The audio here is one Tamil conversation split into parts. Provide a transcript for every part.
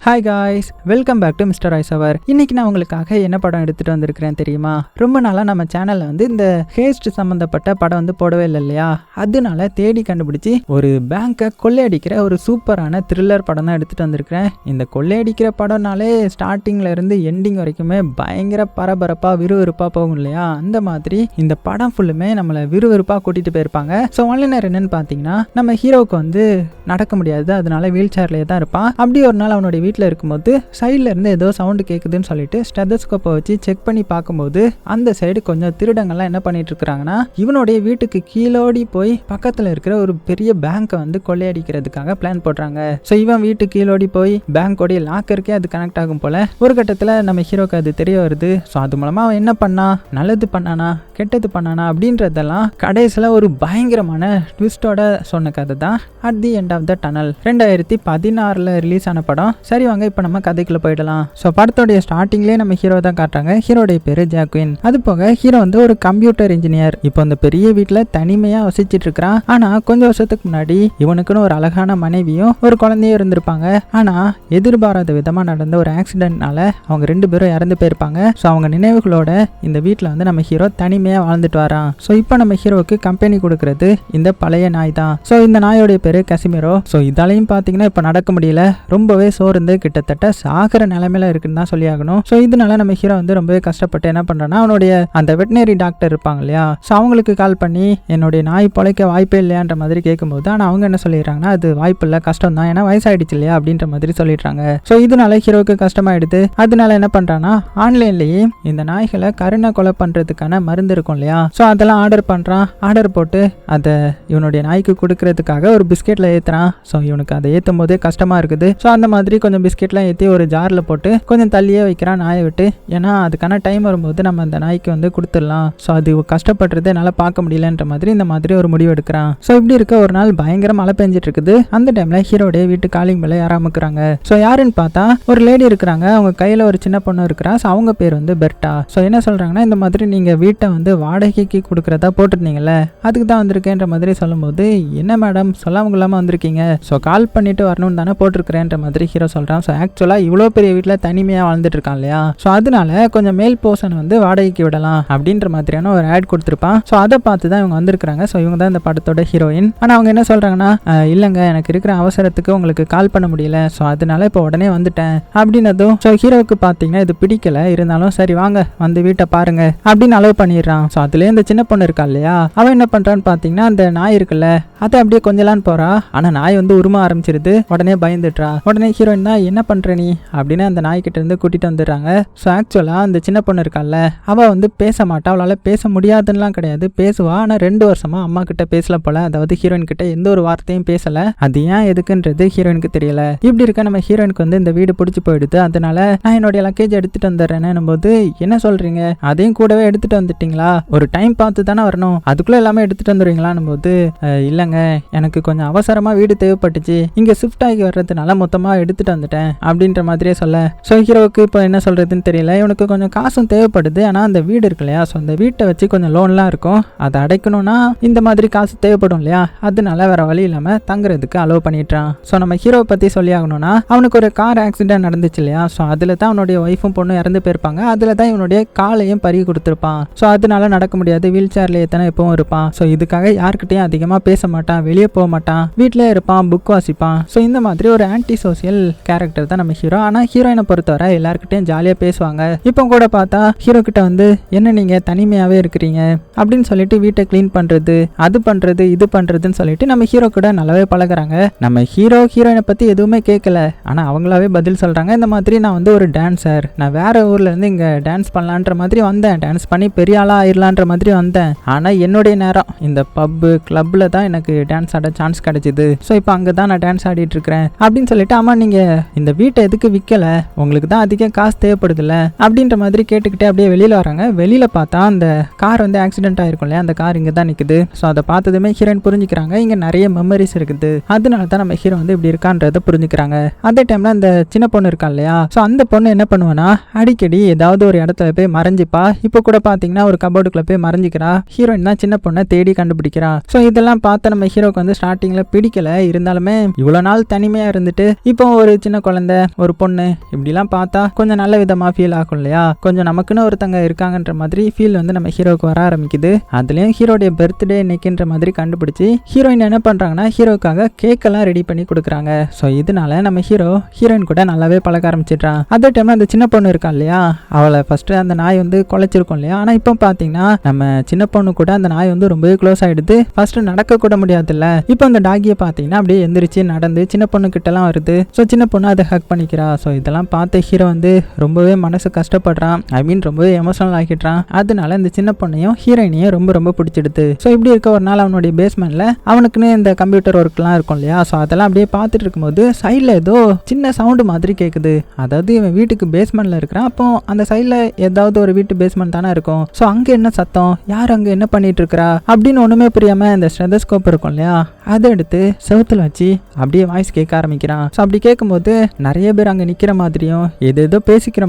Hi guys, welcome back to mister ஐசவர். இன்னைக்கு நான் உங்களுக்காக என்ன படம் எடுத்துகிட்டு வந்திருக்கிறேன் தெரியுமா? ரொம்ப நாளாக நம்ம சேனலில் வந்து இந்த ஹேஸ்ட் சம்மந்தப்பட்ட படம் வந்து போடவே இல்லை இல்லையா? அதனால தேடி கண்டுபிடிச்சி ஒரு பேங்கை கொள்ளையடிக்கிற ஒரு சூப்பரான த்ரில்லர் படம் தான் எடுத்துகிட்டு வந்திருக்கிறேன். இந்த கொள்ளையடிக்கிற படம்னாலே ஸ்டார்டிங்கில் இருந்து எண்டிங் வரைக்குமே பயங்கர பரபரப்பாக விறுவிறுப்பாக போகும் இல்லையா? அந்த மாதிரி இந்த படம் ஃபுல்லுமே நம்மளை விறுவிறுப்பாக கூட்டிகிட்டு போயிருப்பாங்க. ஸோ ஒன்லைனர் என்னன்னு பார்த்தீங்கன்னா, நம்ம ஹீரோவுக்கு வந்து நடக்க முடியாது, அதனால வீல் சேர்லேயே தான் இருப்பான். அப்படி ஒரு நாள் அவனுடைய வீட்டில் இருக்கும்போது சைடில் இருந்து ஏதோ சவுண்டு கேட்குதுன்னு சொல்லிட்டு ஸ்டெதஸ்கோப்பை வச்சு செக் பண்ணி பார்க்கும்போது அந்த சைடு கொஞ்சம் திருடங்கள்லாம் என்ன பண்ணிட்டு இருக்கிறாங்கன்னா, இவனுடைய வீட்டுக்கு கீழோடி போய் பக்கத்தில் இருக்கிற ஒரு பெரிய பேங்கை வந்து கொள்ளையடிக்கிறதுக்காக பிளான் போடுறாங்க. ஸோ இவன் வீட்டு கீழோடி போய் பேங்கோடைய லாக்கருக்கே அது கனெக்ட் ஆகும் போல ஒரு கட்டத்தில் நம்ம ஹீரோக்கு அது தெரிய வருது. ஸோ அது மூலமாக அவன் என்ன பண்ணா, நல்லது பண்ணானா கெட்டது பண்ணானா அப்படின்றதெல்லாம் கடைசியில் ஒரு பயங்கரமான ட்விஸ்டோட சொன்ன கதை தான் at the end of the tunnel. 2016 release ஆன படம். சரி வாங்க இப்போ நம்ம கதைக்குள்ள போயிடலாம். ஸோ படத்தோடைய ஸ்டார்டிங்லேயே நம்ம ஹீரோ தான் காட்டுறாங்க. ஹீரோடைய பேரு ஜாக்வின். அது போக ஹீரோ வந்து ஒரு கம்ப்யூட்டர் இன்ஜினியர். இப்போ அந்த பெரிய வீட்டில் தனிமையாக வசிச்சுட்டு இருக்கிறான். ஆனால் கொஞ்சம் வருஷத்துக்கு முன்னாடி இவனுக்குன்னு ஒரு அழகான மனைவியும் ஒரு குழந்தையும் இருந்திருப்பாங்க. ஆனால் எதிர்பாராத விதமாக நடந்த ஒரு ஆக்சிடென்ட்னால அவங்க 2 பேரும் இறந்து போயிருப்பாங்க. ஸோ அவங்க நினைவுகளோட இந்த வீட்டில் வந்து நம்ம ஹீரோ தனிமையாக வாழ்ந்துட்டு வரான். ஸோ இப்போ நம்ம ஹீரோவுக்கு கம்பெனி கொடுக்கறது இந்த பழைய நாய் தான். ஸோ இந்த நாயோடைய பேரு கசிமிரோ. ஸோ இதாலையும் பார்த்தீங்கன்னா இப்போ நடக்க முடியல, ரொம்பவே சோர்ந்து கிட்டத்தட்ட சாகிற நிலைமையில இருக்குன்னு தான் சொல்லி ஆகணும். ஸோ இதனால நம்ம ஹீரோ வந்து ரொம்பவே கஷ்டப்பட்டு என்ன பண்றான்னா, அவனுடைய அந்த வெட்டினரி டாக்டர் இருப்பாங்க இல்லையா, ஸோ அவங்களுக்கு கால் பண்ணி என்னுடைய நாய் பொழைக்க வாய்ப்பே இல்லையான்ற மாதிரி கேட்கும்போது, ஆனால் அவங்க என்ன சொல்லிடுறாங்கன்னா, அது வாய்ப்பு இல்லை, கஷ்டம் தான், ஏன்னா வயசாயிடுச்சு இல்லையா அப்படின்ற மாதிரி சொல்லிடுறாங்க. ஸோ இதனால ஹீரோவுக்கு கஷ்டமாயிடுது. அதனால என்ன பண்றான்னா, ஆன்லைன்லேயே இந்த நாய்களை கருணை கொலை பண்றதுக்கான மருந்து இருக்கும் இல்லையா, ஸோ அதெல்லாம் ஆர்டர் பண்றான். ஆர்டர் போட்டு அதை இவனுடைய நாய்க்கு கொடுக்கறதுக்காக ஒரு பிஸ்கெட்ல ஏத்துறான். ஸோ இவனுக்கு அதை ஏற்றும் போதே கஷ்டமா இருக்குது. ஸோ அந்த மாதிரி கொஞ்சம் பிஸ்கெட்லாம் ஏற்றி ஒரு ஜாரில் போட்டு கொஞ்சம் தள்ளியே வைக்கிறான் நாயை விட்டு. ஏன்னா அதுக்கான டைம் வரும்போது நம்ம அந்த நாய்க்கு வந்து கொடுத்துடலாம். ஸோ அது கஷ்டப்படுறது என்னால் பார்க்க முடியலன்ற மாதிரி இந்த மாதிரி ஒரு முடிவு எடுக்கிறான். ஸோ இப்படி இருக்க ஒரு நாள் பயங்கர மழை பெஞ்சிட்டு இருக்குது. அந்த டைம்ல ஹீரோடைய வீட்டு காலிங் பெல்லை யாரும் அமுக்குறாங்க. ஸோ யாருன்னு பார்த்தா ஒரு லேடி இருக்கிறாங்க. அவங்க கையில் ஒரு சின்ன பொண்ணு இருக்கிறா. ஸோ அவங்க பேர் வந்து பெர்ட்டா. ஸோ என்ன சொல்றாங்கன்னா, இந்த மாதிரி நீங்கள் வீட்டை வந்து வாடகைக்கு கொடுக்குறதா போட்டிருந்தீங்கல்ல, அதுக்கு தான் வந்திருக்கேன்ற மாதிரி சொல்லும்போது, என்ன மேடம் சொல்லாம கொள்ளாமல் வந்திருக்கீங்க, ஸோ கால் பண்ணிட்டு வரணும்னு தானே போட்டிருக்கிறேன்ற மாதிரி ஹீரோ சொல்கிறான். ஸோ ஆக்சுவலாக இவ்வளோ பெரிய வீட்டில் தனிமையாக வாழ்ந்துட்டு இருக்கான் இல்லையா, ஸோ அதனால கொஞ்சம் மேல் போர்ஷன் வந்து வாடகைக்கு விடலாம் அப்படின்ற மாதிரியான ஒரு ஆட் கொடுத்துருப்பான். ஸோ அதை பார்த்து தான் இவங்க வந்திருக்கிறாங்க. ஸோ இவங்க தான் இந்த படத்தோட ஹீரோயின். ஆனால் அவங்க என்ன சொல்கிறாங்கன்னா, இல்லைங்க எனக்கு இருக்கிற அவசரத்துக்கு உங்களுக்கு கால் பண்ண முடியல, ஸோ அதனால இப்போ உடனே வந்துட்டேன் அப்படின்னதும் ஸோ ஹீரோவுக்கு பார்த்தீங்கன்னா இது பிடிக்கல. இருந்தாலும் சரி வாங்க வந்து வீட்டை பாருங்க அப்படின்னு அலோவ் பண்ணிடுறான். ஸோ அதுலேயே இந்த சின்ன பொண்ணு இருக்கா இல்லையா, அவன் என்ன பண்ணுறான்னு பார்த்தீங்கன்னா, அந்த நாய் இருக்குல்ல அதை அப்படியே கொஞ்சலான்னு போறா. ஆனால் நாய் வந்து உரும ஆரம்பிச்சிருது. உடனே பயந்துட்டா. உடனே ஹீரோயின் தான், என்ன பண்ற நீ அப்படின்னு அந்த நாய்கிட்ட இருந்து கூட்டிட்டு வந்துடுறாங்க. ஸோ ஆக்சுவலா அந்த சின்ன பொண்ணு இருக்கால, அவள் வந்து பேச மாட்டா. அவளால் பேச முடியாதுன்னெலாம் கிடையாது, பேசுவா. ஆனால் 2 வருஷமா அம்மா கிட்ட பேசல போல, அதாவது ஹீரோயின் கிட்ட எந்த ஒரு வார்த்தையும் பேசல. அது ஏன் எதுக்குன்றது ஹீரோயினுக்கு தெரியல. இப்படி இருக்க நம்ம ஹீரோயினுக்கு வந்து இந்த வீடு பிடிச்சி போயிடுது. அதனால நான் என்னுடைய லக்கேஜ் எடுத்துட்டு வந்துடுறேன்னு போது, என்ன சொல்றீங்க அதையும் கூடவே எடுத்துட்டு வந்துட்டீங்களா, ஒரு டைம் பார்த்து தானே வரணும், அதுக்குள்ள எல்லாமே எடுத்துட்டு வந்துடுவீங்களான்னு போது, இல்லைங்க எனக்கு கொஞ்சம் அவசரமா வீடு தேவைப்பட்டுச்சு, இங்க ஷிஃப்ட் ஆகி வர்றதுனால மொத்தமா எடுத்துட்டு வந்துட்டேன் அப்படின்ற மாதிரியே சொல்ல. ஸோ ஹீரோவுக்கு இப்போ என்ன சொல்றதுன்னு தெரியல. இவனுக்கு கொஞ்சம் காசும் தேவைப்படுது. ஆனால் அந்த வீடு இருக்கு இல்லையா, ஸோ அந்த வீட்டை வச்சு கொஞ்சம் லோன்லாம் இருக்கும், அதை அடைக்கணும்னா இந்த மாதிரி காசு தேவைப்படும் இல்லையா, அதனால வேற வழி இல்லாம தங்குறதுக்கு அலோவ் பண்ணிட்டான். ஸோ நம்ம ஹீரோவை பத்தி சொல்லி ஆகணும்னா, அவனுக்கு ஒரு கார் ஆக்சிடென்ட் நடந்துச்சு இல்லையா, ஸோ அதுல தான் அவனுடைய ஒய்ஃபும் பொண்ணும் இறந்து போயிருப்பாங்க. அதுல தான் இவனுடைய காலையும் பறி கொடுத்துருப்பான். ஸோ அதனால நடக்க முடியாது, வீல் சேர்லேயே தானே எப்பவும் இருப்பான். ஸோ இதுக்காக யாருக்கிட்டையும் அதிகமாக பேச மாட்டான், வெளியே போக மாட்டான், வீட்டிலே இருப்பான், புக் வாசிப்பான். ஸோ இந்த மாதிரி ஒரு ஆன்டி சோசியல் கேரக்டர் தான் நம்ம ஹீரோ. ஆனால் ஹீரோயினை பொறுத்தவரை எல்லாருக்கிட்டையும் ஜாலியாக பேசுவாங்க. இப்போ கூட பார்த்தா ஹீரோ கிட்ட வந்து, என்ன நீங்க தனிமையாவே இருக்கிறீங்க அப்படின்னு சொல்லிட்டு வீட்டை கிளீன் பண்றது, அது பண்றது, இது பண்றதுன்னு சொல்லிட்டு நம்ம ஹீரோ கூட நல்லாவே பழகுறாங்க. நம்ம ஹீரோ ஹீரோயினை பத்தி எதுவுமே கேட்கல, ஆனால் அவங்களாவே பதில் சொல்றாங்க. இந்த மாதிரி நான் வந்து ஒரு டான்சர், நான் வேற ஊர்ல இருந்து இங்க டான்ஸ் பண்ணலான்ற மாதிரி வந்தேன், டான்ஸ் பண்ணி பெரிய ஆளா ஆயிடலான்ற மாதிரி வந்தேன். ஆனால் என்னுடைய நேரம் இந்த பப்பு கிளப்ல தான் எனக்கு டான்ஸ் ஆட சான்ஸ் கிடைச்சிது. ஸோ இப்போ அங்கே தான் நான் டான்ஸ் ஆடிட்டு இருக்கிறேன் அப்படின்னு சொல்லிட்டு, ஆமா நீங்க இந்த வீட்டை எதுக்கு விற்கல, உங்களுக்கு தான் அதிக காசு தேவைப்படுதுல்ல அப்படின்ற மாதிரி கேட்டுக்கிட்டே அப்படியே வெளியில வராங்க. வெளியில பார்த்தா அந்த கார் வந்து ஆக்சிடென்ட் ஆயிருக்கும் இல்லையா, அந்த கார் இங்கே தான் நிற்குது. ஸோ அதை பார்த்ததுமே ஹீரோயின் புரிஞ்சுக்கிறாங்க, இங்கே நிறைய மெமரிஸ் இருக்குது, அதனால தான் நம்ம ஹீரோ வந்து இப்படி இருக்கான்றதை புரிஞ்சுக்கிறாங்க. அதே டைம்ல அந்த சின்ன பொண்ணு இருக்கா இல்லையா, ஸோ அந்த பொண்ணு என்ன பண்ணுவானா, அடிக்கடி ஏதாவது ஒரு இடத்துல போய் மறைஞ்சிப்பா. இப்போ கூட பார்த்தீங்கன்னா ஒரு கபோர்டுக்குள்ள போய் மறைஞ்சிக்கிறா. ஹீரோயின் தான் சின்ன பொண்ணை தேடி கண்டுபிடிக்கிறா. ஸோ இதெல்லாம் பார்த்து நம்ம ஹீரோக்கு வந்து ஸ்டார்டிங்ல பிடிக்கல. இருந்தாலுமே இவ்வளோ நாள் தனிமையா இருந்துட்டு இப்போ ஒரு சின்ன சின்ன குழந்தை ஒரு பொண்ணு இப்படிலாம் பார்த்தா கொஞ்சம் நல்ல விதமா ஃபீல் ஆகும் இல்லையா, கொஞ்சம் நமக்குன்னு ஒருத்தங்க இருக்காங்கன்ற மாதிரி ஃபீல் வந்து நம்ம ஹீரோக்கு வர ஆரம்பிக்குது. அதுலயும் ஹீரோடைய பர்த்டே இன்னைக்குன்ற மாதிரி கண்டுபிடிச்சி ஹீரோயின் என்ன பண்றாங்கன்னா ஹீரோக்காக கேக் எல்லாம் ரெடி பண்ணி கொடுக்குறாங்க. ஸோ இதனால நம்ம ஹீரோயின் கூட நல்லாவே பழக ஆரம்பிச்சிடுறான். அதே டைம்ல அந்த சின்ன பொண்ணு இருக்கா இல்லையா, அவளை ஃபர்ஸ்ட் அந்த நாய் வந்து குலைச்சிருக்கும் இல்லையா, ஆனா இப்போ பாத்தீங்கன்னா நம்ம சின்ன பொண்ணு கூட அந்த நாய் வந்து ரொம்பவே க்ளோஸ் ஆயிடுது. ஃபர்ஸ்ட் நடக்க கூட முடியாதுல்ல, இப்போ அந்த டாகியை பாத்தீங்கன்னா அப்படியே எந்திரிச்சு நடந்து சின்ன பொண்ணு கிட்ட எல்லாம் வருது. ஸோ சின்ன பொண்ணு அதை ஹக் பண்ணிக்கிறா. ஸோ இதெல்லாம் பார்த்து ஹீரோ வந்து ரொம்பவே மனசு கஷ்டப்படுறான். ஐ மீன் ரொம்பவே எமோஷனல் ஆகிடுறான். அதனால இந்த சின்ன பொண்ணையும் ஹீரோயினையும் ரொம்ப ரொம்ப பிடிச்சிடுது. ஸோ இப்படி இருக்க ஒரு நாள் அவனுடைய பேஸ்மெண்ட்ல அவனுக்குன்னு இந்த கம்ப்யூட்டர் ஒர்க்லாம் இருக்கும் இல்லையா, ஸோ அதெல்லாம் அப்படியே பார்த்துட்டு இருக்கும்போது சைடில் ஏதோ சின்ன சவுண்டு மாதிரி கேட்குது. அதாவது இவன் வீட்டுக்கு பேஸ்மெண்ட்ல இருக்கிறான். அப்போ அந்த சைடில் ஏதாவது ஒரு வீட்டு பேஸ்மெண்ட் தானே இருக்கும். ஸோ அங்கே என்ன சத்தம், யார் அங்கே என்ன பண்ணிட்டு இருக்கிறா அப்படின்னு ஒன்றுமே புரியாம இந்த ஸ்டெதஸ்கோப் இருக்கும் இல்லையா, அதை எடுத்து செவுத்துல வச்சு அப்படியே வாய்ஸ் கேட்க ஆரம்பிக்கிறான். ஸோ அப்படி கேட்கும்போது நிறைய பேர் அங்கே நிற்கிற மாதிரியும் ஏதேதோ பேசிக்கிற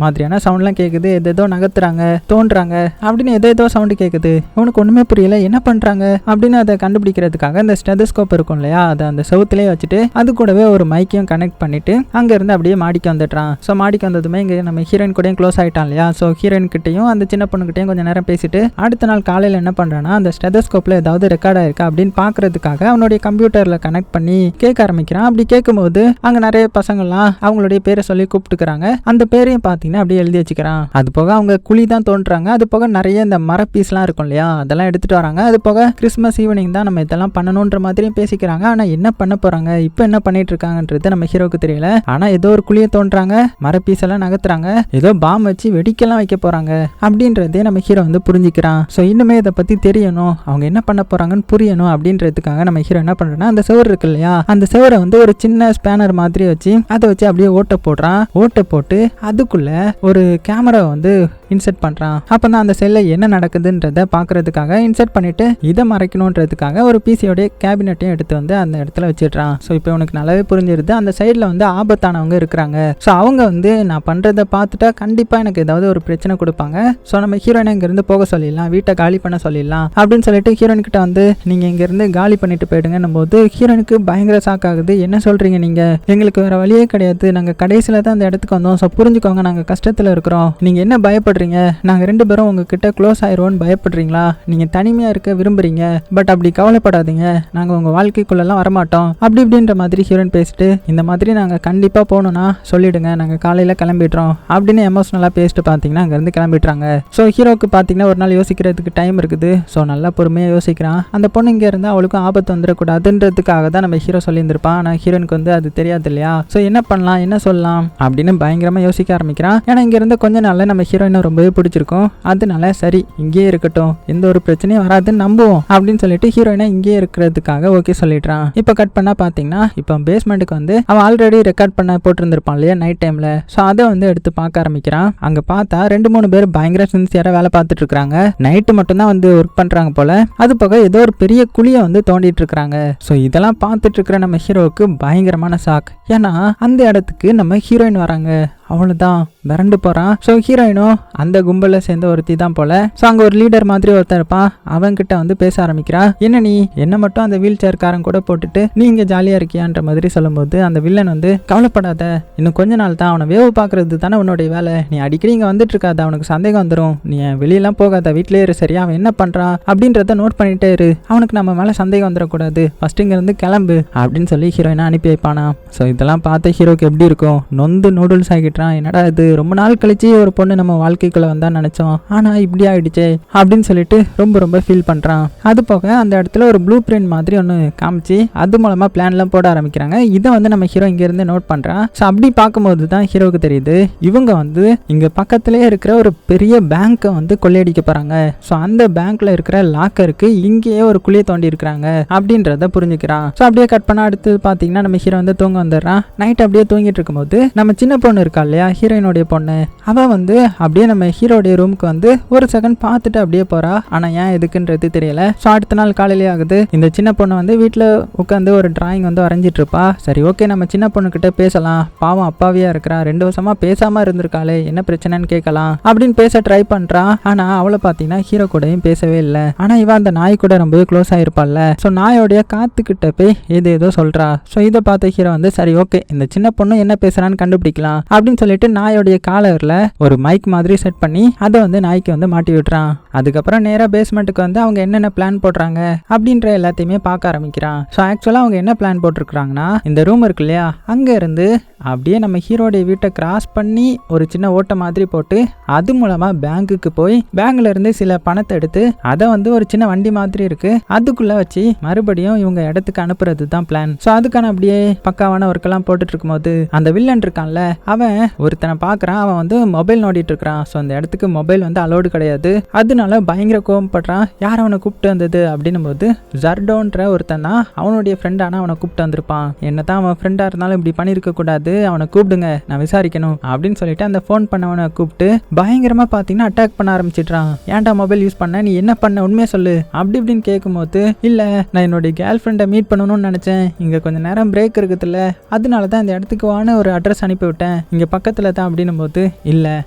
மாதிரியான சவுண்ட்லாம் கேட்குது. ஏதேதோ நகர்த்துறாங்க, தோன்றாங்க அப்படின்னு ஏதேதோ சவுண்டு கேட்குது. இவனுக்கு ஒன்றுமே புரியல என்ன பண்ணுறாங்க அப்படின்னு அதை கண்டுபிடிக்கிறதுக்காக இந்த ஸ்டெதஸ்கோப் இருக்கும் இல்லையா, அதை அந்த செவுத்துலேயே வச்சுட்டு அது கூடவே ஒரு மைக்கையும் கனெக்ட் பண்ணிட்டு அங்கேருந்து அப்படியே மாடிக்கு வந்துடுறான். ஸோ மாடிக்கு வந்ததுமே இங்கே நம்ம ஹீரோயின் கூடயும் க்ளோஸ் ஆகிட்டான் இல்லையா. ஸோ ஹீரோயின் கிட்டையும் அந்த சின்ன பொண்ணுக்கிட்டையும் கொஞ்சம் நேரம் பேசிட்டு அடுத்த நாள் காலையில் என்ன பண்ணுறான்னா அந்த ஸ்டெதஸ்கோப்பில் ஏதாவது ரெக்கார்ட் ஆயிருக்கா அப்படின்னு பார்க்கறதுக்காக அவனுடைய கம்ப்யூட்டரில் கனெக்ட் பண்ணி கேட்க ஆரம்பிக்கிறான். அப்படி கேட்கும்போது அங்கே நிறைய பசங்கள்லாம் அவங்களுடைய பேரை சொல்லி கூப்பிட்டுக்கிறாங்க. அந்த பேரையும் பார்த்தீங்கன்னா அப்படியே எழுதி வச்சுக்கிறான். அது போக அவங்க குழி தான் தோன்றாங்க. அது போக நிறைய இந்த மர பீஸ்லாம் இருக்கும் இல்லையா, அதெல்லாம் எடுத்துட்டு வராங்க. அது போக கிறிஸ்மஸ் ஈவினிங் தான் நம்ம இதெல்லாம் பண்ணணுன்ற மாதிரியும் பேசிக்கிறாங்க. ஆனால் என்ன பண்ண போறாங்க, இப்போ என்ன பண்ணிட்டு இருக்காங்கன்றது நம்ம ஹீரோக்கு தெரியல. ஆனால் ஏதோ ஒரு குழியை தோன்றாங்க, மர பீஸ் எல்லாம் நகர்த்துறாங்க, ஏதோ பாம் வச்சு வெடிக்கெல்லாம் வைக்க போறாங்க அப்படின்றதே நம்ம ஹீரோ வந்து புரிஞ்சுக்கிறான். ஸோ இன்னுமே இதை பத்தி தெரியணும், அவங்க என்ன பண்ண போறாங்கன்னு புரியணும் அப்படின்றதுக்காக நம்ம ஹீரோ என்ன பண்றோம்னா அந்த செவர் இருக்கு இல்லையா, அந்த செவரை வந்து ஒரு சின்ன ஸ்பேனர் மாதிரி வச்சு அதை வச்சு அப்படியே ஓட்ட போடுறான். ஓட்ட போட்டு அதுக்குள்ள ஒரு கேமரா வந்து இன்செர்ட் பண்றான். அப்பதான் அந்த செல்ல என்ன நடக்குதுன்றத பாக்குறதுக்காக இன்செர்ட் பண்ணிட்டு இதை மறைக்கணும்ன்றதுக்காக ஒரு பிசியோட கேபினட்டையும் எடுத்து வந்து அந்த இடத்துல வச்சிடுறான். ஸோ இப்போ உனக்கு நல்லாவே புரிஞ்சிருது அந்த சைடில் வந்து ஆபத்தானவங்க இருக்கிறாங்க. ஸோ அவங்க வந்து நான் பண்றதை பார்த்துட்டா கண்டிப்பா எனக்கு ஏதாவது ஒரு பிரச்சனை கொடுப்பாங்க. ஸோ நம்ம ஹீரோயினை இங்கிருந்து போக சொல்லிடலாம், வீட்டை காலி பண்ண சொல்லிடலாம் அப்படின்னு சொல்லிட்டு ஹீரோயின் கிட்ட வந்து நீங்க இங்கிருந்து காலி பண்ணிட்டு போயிடுங்கன்னும் போது ஹீரோயினுக்கு பயங்கர ஷாக் ஆகுது. என்ன சொல்றீங்க நீங்க, எங்களுக்கு வேற வழியே கிடையாது, நாங்க கடைசியில தான் அந்த இடத்துக்கு வந்தோம். ஸோ புரிஞ்சுக்கோங்க, நாங்க கஷ்டத்துல இருக்கிறோம், நீங்க என்ன பயப்படுறீங்க, நாங்க ரெண்டு பேரும் உங்ககிட்ட க்ளோஸ் ஆயிரோன்னு பயப்படுறீங்களா, நீங்க தனிமையா இருக்க விரும்புறீங்க, பட் அப்படி கவலைப்படாதீங்க, நாங்க உங்க வாழ்க்கைக்குள்ளெல்லாம் வரமாட்டோம் அப்படி இப்படின்ற மாதிரி ஹீரோயின் பேசிட்டு இந்த மாதிரி நாங்க கண்டிப்பா போகணும்னா சொல்லிடுங்க, நாங்க காலையில கிளம்பிடுறோம் அப்படின்னு எமோஷனலா பேசிட்டு பாத்தீங்கன்னா அங்க இருந்து கிளம்பிடுறாங்க. ஸோ ஹீரோக்கு பாத்தீங்கன்னா ஒரு நாள் யோசிக்கிறதுக்கு டைம் இருக்குது. ஸோ நல்லா பொறுமையா யோசிக்கிறான். அந்த பொண்ணு இங்க இருந்தா அவளுக்கும் ஆபத்து வந்துடக்கூடாதுன்றதுக்காக தான் நம்ம ஹீரோ சொல்லியிருந்திருப்பான். ஆனா ஹீரோனுக்கு வந்து அது தெரியாது இல்லையா. ஸோ என்ன பண்ணலாம் என்ன சொல்லலாம் அப்படின்னு பயங்கரமா யோசிக்க ஆரம்பிக்கிறான். ஏன்னா இங்க இருந்த கொஞ்ச நாள்ல நம்ம ஹீரோயினை ரொம்பவே பிடிச்சிருக்கும். அதனால சரி இங்கேயே இருக்கட்டும், எந்த ஒரு பிரச்சனையும் வராதுன்னு நம்புவோம் அப்படின்னு சொல்லிட்டு ஹீரோயினை இங்கேயே இருக்கிறதுக்காக ஓகே சொல்லிடுறான். இப்போ கட் பண்ணா பாத்தீங்கன்னா இப்போ பேஸ்மெண்ட்டுக்கு வந்து அவன் ஆல்ரெடி ரெக்கார்ட் பண்ண போட்டிருந்திருப்பான் இல்லையா நைட் டைம்ல. ஸோ அதை வந்து எடுத்து பார்க்க ஆரம்பிக்கிறான். அங்க பார்த்தா 2-3 பேர் பயங்கர சின்சியரா வேலை பார்த்துட்டு இருக்காங்க. நைட்டு மட்டும் தான் வந்து ஒர்க் பண்றாங்க போல. அது போக ஏதோ ஒரு பெரிய குழியை வந்து தோண்டிட்டு இருக்காங்க. ஸோ இதெல்லாம் பார்த்துட்டு இருக்கிற நம்ம ஹீரோவுக்கு பயங்கரமான ஷாக். ஏன்னா அந்த இடத்துக்கு நம்ம ஹீரோயின் வராங்க. அவ்வளவுதான் மிரண்டு போறான். ஸோ ஹீரோயினும் அந்த கும்பல சேர்ந்த ஒருத்தி தான் போல. ஸோ அங்க ஒரு லீடர் மாதிரி ஒருத்தர் இருப்பான். அவன் கிட்ட வந்து பேச ஆரம்பிக்கிறா. என்ன நீ என்ன மட்டும் அந்த வீல் சேர்க்காரன் கூட போட்டுட்டு நீ இங்க ஜாலியா இருக்கியான்ற மாதிரி சொல்லும்போது அந்த வில்லன் வந்து கவலைப்படாத, இன்னும் கொஞ்ச நாள் தான், அவனை வேவு பாக்குறது தானே உன்னுடைய வேலை, நீ அடிக்கடி இங்க வந்துட்டு இருக்காத, அவனுக்கு சந்தேகம் வந்துடும், நீ வெளியெல்லாம் போகாத, வீட்டிலே இரு சரியா, அவன் என்ன பண்றான் அப்படின்றத நோட் பண்ணிட்டே இரு, அவனுக்கு நம்ம மேல சந்தேகம் வந்துடக்கூடாது, ஃபர்ஸ்ட் இங்க இருந்து கிளம்பு அப்படின்னு சொல்லி ஹீரோயினை அனுப்பி வைப்பானா. ஸோ இதெல்லாம் பார்த்த ஹீரோக்கு எப்படி இருக்கும், நொந்து நூடுல்ஸ் ஆகிட்டு என்னடா இது ரொம்ப நாள் கழிச்சு ஒரு பொண்ணு நம்ம வாழ்க்கைக்குள்ள வந்தா நினைச்சோம், ஆனா இப்படி ஆயிடுச்சே அப்படின்னு சொல்லிட்டு ரொம்ப ரொம்ப ஃபீல் பண்றான். அது போக அந்த இடத்துல ஒரு ப்ளூ பிரிண்ட் மாதிரி ஒன்று காமிச்சு அது மூலமா பிளான் எல்லாம் போட ஆரம்பிக்கிறாங்க. இதை வந்து நம்ம ஹீரோ இங்க இருந்து நோட் பண்றான். ஸோ அப்படி பார்க்கும்போது தான் ஹீரோக்கு தெரியுது இவங்க வந்து இங்க பக்கத்திலே இருக்கிற ஒரு பெரிய பேங்கை வந்து கொள்ளையடிக்க போறாங்க. ஸோ அந்த பேங்க்ல இருக்கிற லாக்கருக்கு இங்கேயே ஒரு குழியை தோண்டி இருக்கிறாங்க அப்படின்றத புரிஞ்சுக்கிறான். ஸோ அப்படியே கட் பண்ண அடுத்து பாத்தீங்கன்னா நம்ம ஹீரோ வந்து தூங்க வந்துடுறான். நைட் அப்படியே தூங்கிட்டு இருக்கும்போது நம்ம சின்ன பொண்ணு இருக்கா இல்லையா ஹீரோயினுடைய பொண்ணு, அவள் வந்து அப்படியே நம்ம ஹீரோடைய ரூமுக்கு வந்து ஒரு செகண்ட் பார்த்துட்டு அப்படியே போறா. ஆனால் ஏன் எதுக்குன்றது தெரியல. ஸோ அடுத்த நாள் காலையிலே ஆகுது. இந்த சின்ன பொண்ணு வந்து வீட்டில் உட்காந்து ஒரு டிராயிங் வந்து வரைஞ்சிட்டு இருப்பா. சரி ஓகே நம்ம சின்ன பொண்ணுக்கிட்ட பேசலாம், பாவம் அப்பாவியா இருக்கிறா, 2 வருஷமா பேசாம இருந்திருக்காளே, என்ன பிரச்சனைன்னு கேட்கலாம் அப்படின்னு பேச ட்ரை பண்றா. ஆனா அவளை பார்த்தீங்கன்னா ஹீரோ கூடயும் பேசவே இல்லை. ஆனா இவ அந்த நாய் கூட ரொம்பவே க்ளோஸ் ஆயிருப்பாள்ல. ஸோ நாயோடைய காத்துக்கிட்ட போய் ஏதோ சொல்றா. ஸோ இதை பார்த்த ஹீரோ வந்து சரி ஓகே இந்த சின்ன பொண்ணு என்ன பேசுறான்னு கண்டுபிடிக்கலாம் அப்படின்னு சொல்லிட்டு நாயோடைய காலர்ல ஒரு மைக் மாதிரி செட் பண்ணி அதை வந்து நாய்க்கு வந்து மாட்டி விட்டுறான். அதுக்கப்புறம் நேரா பேஸ்மெண்ட்டுக்கு வந்து அவங்க என்னென்ன பிளான் போடுறாங்க அப்படின்ற எல்லாத்தையுமே பார்க்க ஆரம்பிக்கிறான். ஸோ ஆக்சுவலாக அவங்க என்ன பிளான் போட்டிருக்கிறாங்கன்னா, இந்த ரூம் இருக்கு இல்லையா, அங்கே இருந்து அப்படியே நம்ம ஹீரோடைய வீட்டை கிராஸ் பண்ணி ஒரு சின்ன ஓட்டை மாதிரி போட்டு அது மூலமாக பேங்குக்கு போய் பேங்க்ல இருந்து சில பணத்தை எடுத்து அதை வந்து ஒரு சின்ன வண்டி மாதிரி இருக்கு அதுக்குள்ள வச்சு மறுபடியும் இவங்க இடத்துக்கு அனுப்புறது தான் பிளான். ஸோ அதுக்கான அப்படியே பக்காவான ஒர்க்கெல்லாம் போட்டுட்டு இருக்கும்போது அந்த வில்லன் இருக்கான்ல, அவன் ஒருத்தனை பார்க்குறான். அவன் வந்து மொபைல் நோண்டிட்டு இருக்கிறான். ஸோ அந்த இடத்துக்கு மொபைல் வந்து அலோடு கிடையாது. அதனால பயங்கர கோவப்படுறான். யார் அவனை கூப்பிட்டு வந்தது அப்படின்னும் போது ஜர்டோன்ற ஒருத்தன் தான் அவனுடைய ஃப்ரெண்டான அவனை கூப்பிட்டு வந்திருப்பான். என்னதான் அவன் ஃப்ரெண்டா இருந்தாலும் இப்படி பண்ணிருக்க கூடாது, அவனை கூப்பிடுங்க நான் விசாரிக்கணும் அப்படின்னு சொல்லிட்டு அந்த ஃபோன் பண்ணவனை கூப்பிட்டு பயங்கரமா பார்த்தீங்கன்னா அட்டாக் பண்ண ஆரம்பிச்சிட்றான். ஏன்டா மொபைல் யூஸ் பண்ண, நீ என்ன பண்ண உண்மையை சொல்லு அப்படி இப்படின்னு கேட்கும்போது, இல்லை நான் என்னுடைய கேர்ள் ஃப்ரெண்டை மீட் பண்ணணும்னு நினைச்சேன், இங்கே கொஞ்சம் நேரம் பிரேக் இருக்குதுல்ல அதனால தான் இந்த இடத்துக்கு வான ஒரு அட்ரஸ் அனுப்பி விட்டேன், இங்கே பக்கத்தில் தான் அப்படின்னும் போது, இல்லை